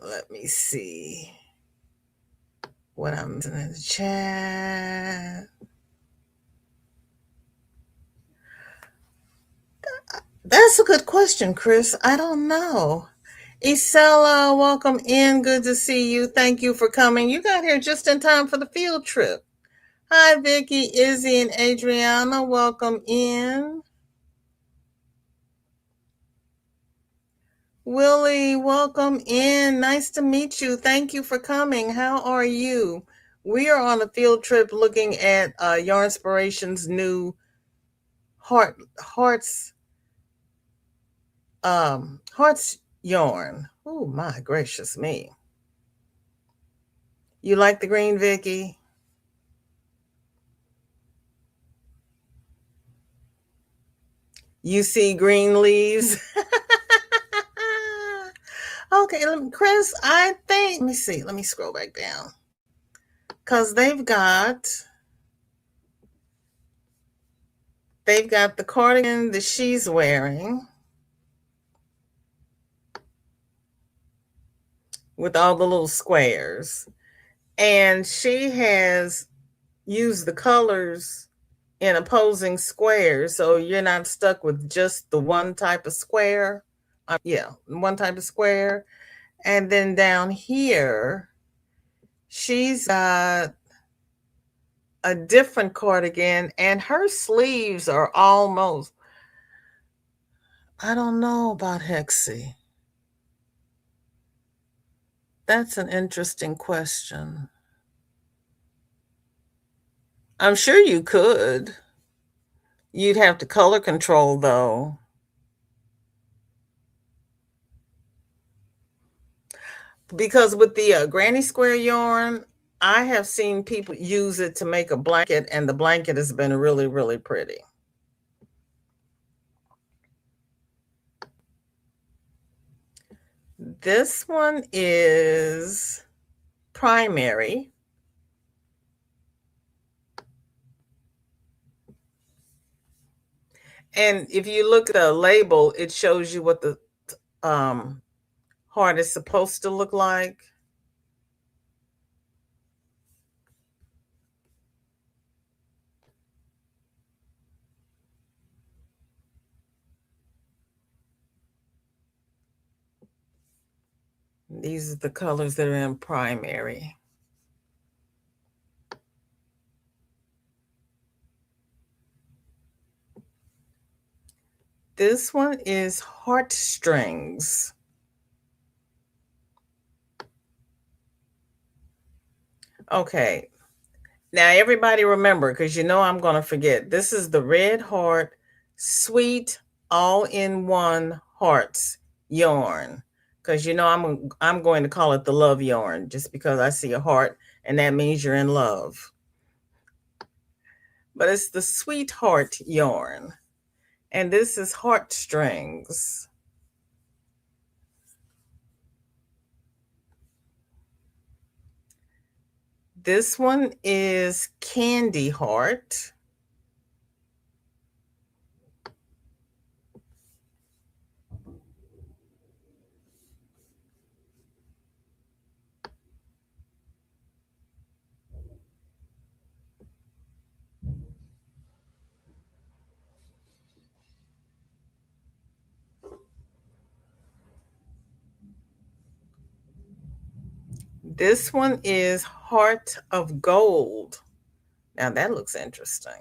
Let me see what I'm in the chat. That's a good question, Chris. I don't know. Isela, welcome in. Good to see you. Thank you for coming. You got here just in time for the field trip. Hi, Vicky, Izzy, and Adriana. Welcome in. Willie, welcome in. Nice to meet you. Thank you for coming. How are you? We are on a field trip looking at Yarn Inspiration's new hearts hearts yarn. Oh my gracious me. You like the green, Vicky? You see green leaves. Okay, Chris, I think, let me see. Let me scroll back down. Because they've got the cardigan that she's wearing with all the little squares. And she has used the colors in opposing squares, so you're not stuck with just the one type of square. Yeah, one type of square. And then down here, she's got a different cardigan, and her sleeves are almost, I don't know about Hexie. That's an interesting question. I'm sure you could. You'd have to color control though. Because with the granny square yarn, I have seen people use it to make a blanket, and the blanket has been really, really pretty. This one is primary. And if you look at the label, it shows you what the um, heart is supposed to look like. These are the colors that are in primary. This one is heartstrings. Okay. Now, everybody remember, because you know I'm going to forget. This is the Red Heart Sweet All-in-One Hearts yarn. Because you know I'm going to call it the love yarn, just because I see a heart and that means you're in love. But it's the Sweetheart yarn. And this is heartstrings. This one is Candy Heart. This one is Heart of Gold. Now that looks interesting.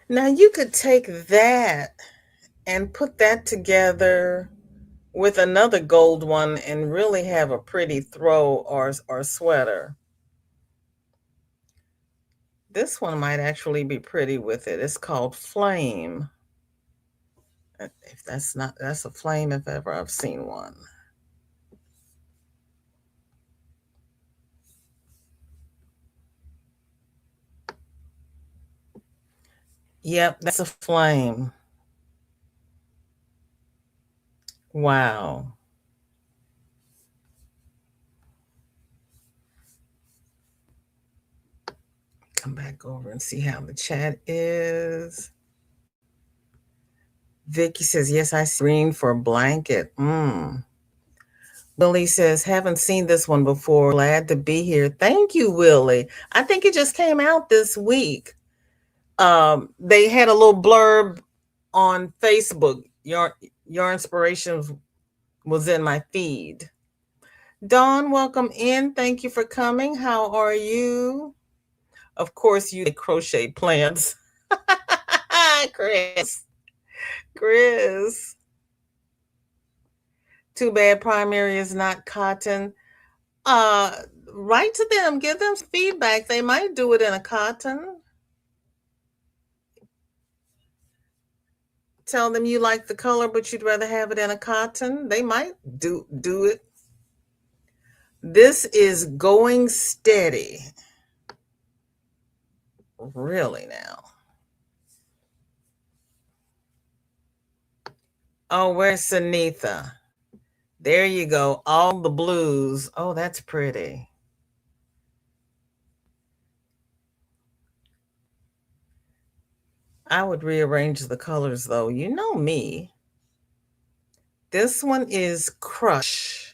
Now you could take that and put that together with another gold one and really have a pretty throw or sweater. This one might actually be pretty with it. It's called Flame. If that's a flame if ever I've seen one. Yep, that's a flame. Wow. Come back over and see how the chat is. Vicky says, yes, I see green for a blanket. Willie says, haven't seen this one before. Glad to be here. Thank you, Willie. I think it just came out this week. They had a little blurb on Facebook. Your inspiration was in my feed. Dawn, welcome in. Thank you for coming. How are you? Of course, you crochet plants. Chris. Chris. Too bad primary is not cotton. Uh, Write to them, give them feedback. They might do it in a cotton. Tell them you like the color, but you'd rather have it in a cotton. They might do it. This is Going Steady. Really now. Oh, where's Sunitha? There you go. All the blues. Oh, that's pretty. I would rearrange the colors though. You know me. This one is Crush.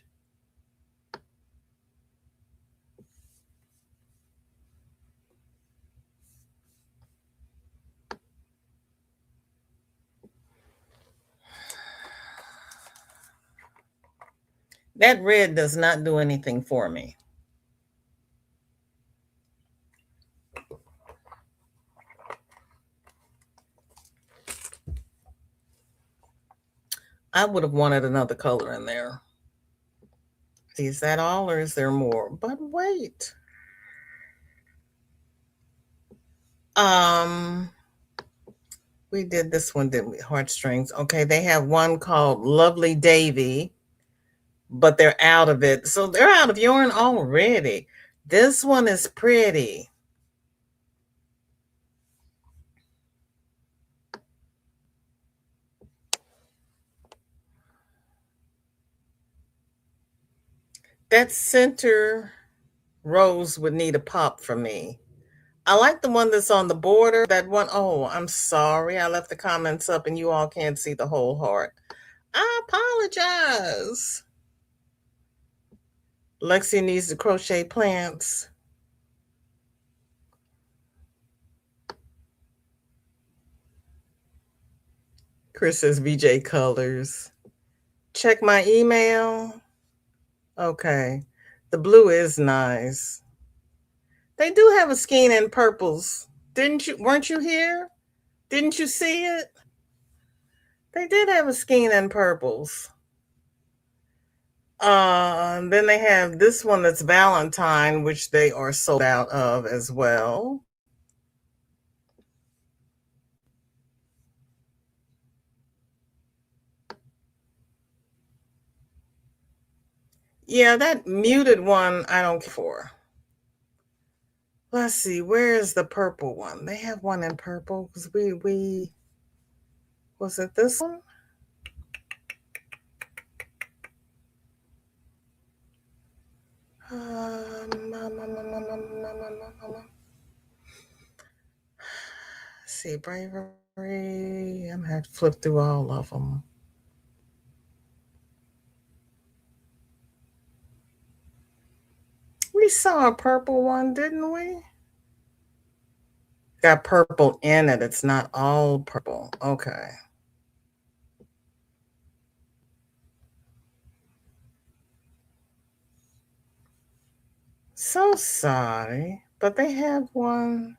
That red does not do anything for me. I would have wanted another color in there. Is that all or is there more? But wait. Um, we did this one, didn't we? Heartstrings. Okay, they have one called Lovely Davy, but they're out of it. So they're out of yarn already. This one is pretty. That center rose would need a pop for me. I like the one that's on the border. That one, oh, I'm sorry. I left the comments up and you all can't see the whole heart. I apologize. Lexi needs to crochet plants. Chris says VJ Colors. Check my email. Okay. The blue is nice. They do have a skein in purples. Didn't you? Weren't you here? Didn't you see it? They did have a skein in purples. Then they have this one that's Valentine, which they are sold out of as well. Yeah, that muted one I don't care for. Let's see, where is the purple one? They have one in purple because we was it this one? See, Bravery. I'm gonna have to flip through all of them. We saw a purple one, didn't we? Got purple in it. It's not all purple. Okay. So sorry, but they have one.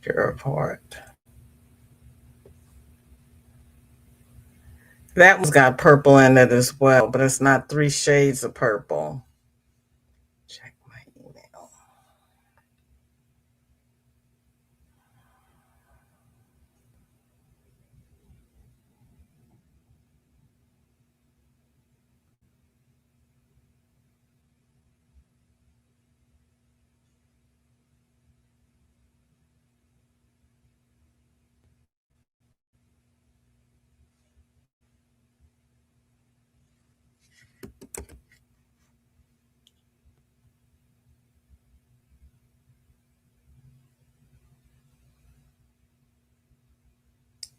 Pure of heart. That one's got purple in it as well, but it's not 3 shades of purple. Check my email.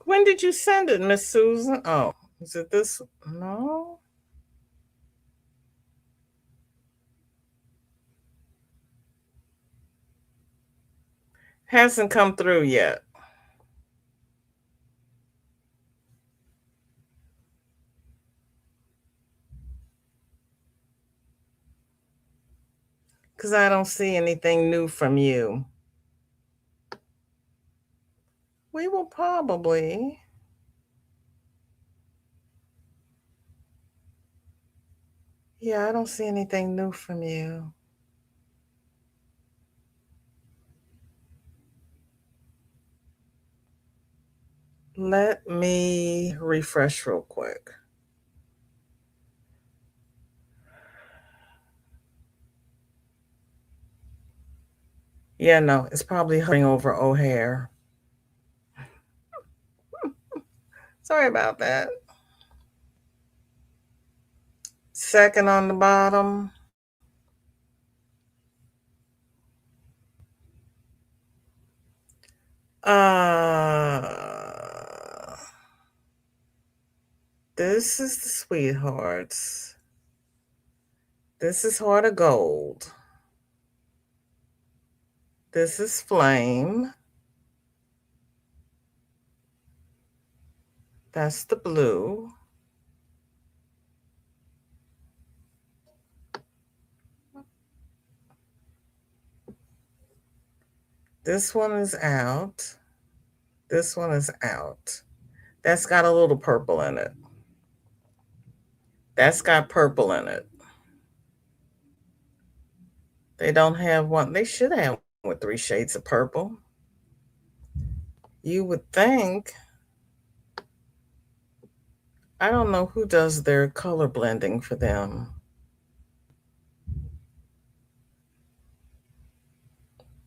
When did you send it, Miss Susan? Oh, is it this? No. Hasn't come through yet. Because I don't see anything new from you. We will probably. Yeah, I don't see anything new from you. Let me refresh real quick. Yeah, no, it's probably hovering over O'Hare. Sorry about that. Second on the bottom. Uh, this is the Sweethearts. This is Heart of Gold. This is Flame. That's the blue. This one is out. This one is out. That's got a little purple in it. That's got purple in it. They don't have one. They should have one with 3 shades of purple. You would think. I don't know who does their color blending for them.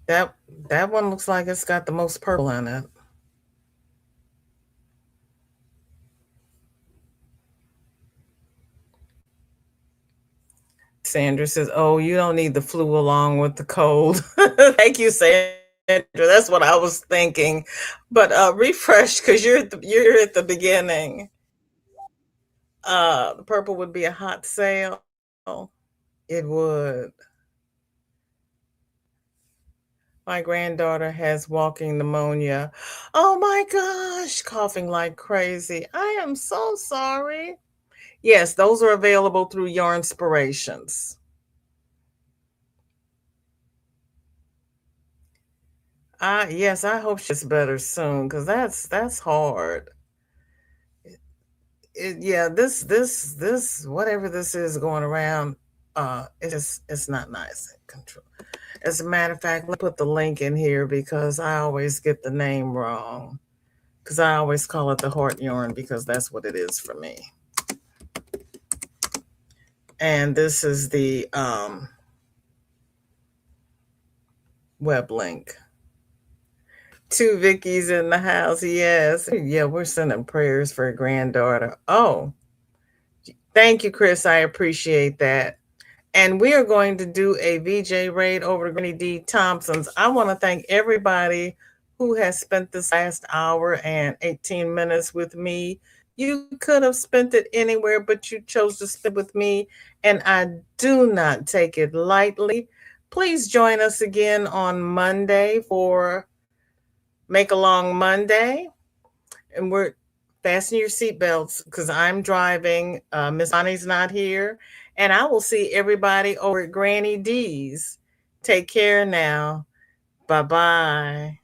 That that one looks like it's got the most purple in it. Sandra says, "Oh, you don't need the flu along with the cold." Thank you, Sandra. That's what I was thinking. But refresh because you're at the beginning. The purple would be a hot sale. It would. My granddaughter has walking pneumonia. Oh my gosh, coughing like crazy. I am so sorry. Yes, those are available through Your Inspirations. Yes, I hope she's better soon because that's hard. Yeah, this whatever this is going around, it's not nice. Control. As a matter of fact, let me put the link in here because I always get the name wrong. Because I always call it the heart yarn because that's what it is for me. And this is the web link. 2 Vickies in the house. Yes. Yeah, we're sending prayers for a granddaughter. Oh, thank you, Chris. I appreciate that. And we are going to do a VJ raid over to Granny D. Thompson's. I want to thank everybody who has spent this last hour and 18 minutes with me. You could have spent it anywhere, but you chose to spend with me, and I do not take it lightly. Please join us again on Monday for Make a Long Monday. And we're fasten your seatbelts because I'm driving. Miss Bonnie's not here. And I will see everybody over at Granny D's. Take care now. Bye bye.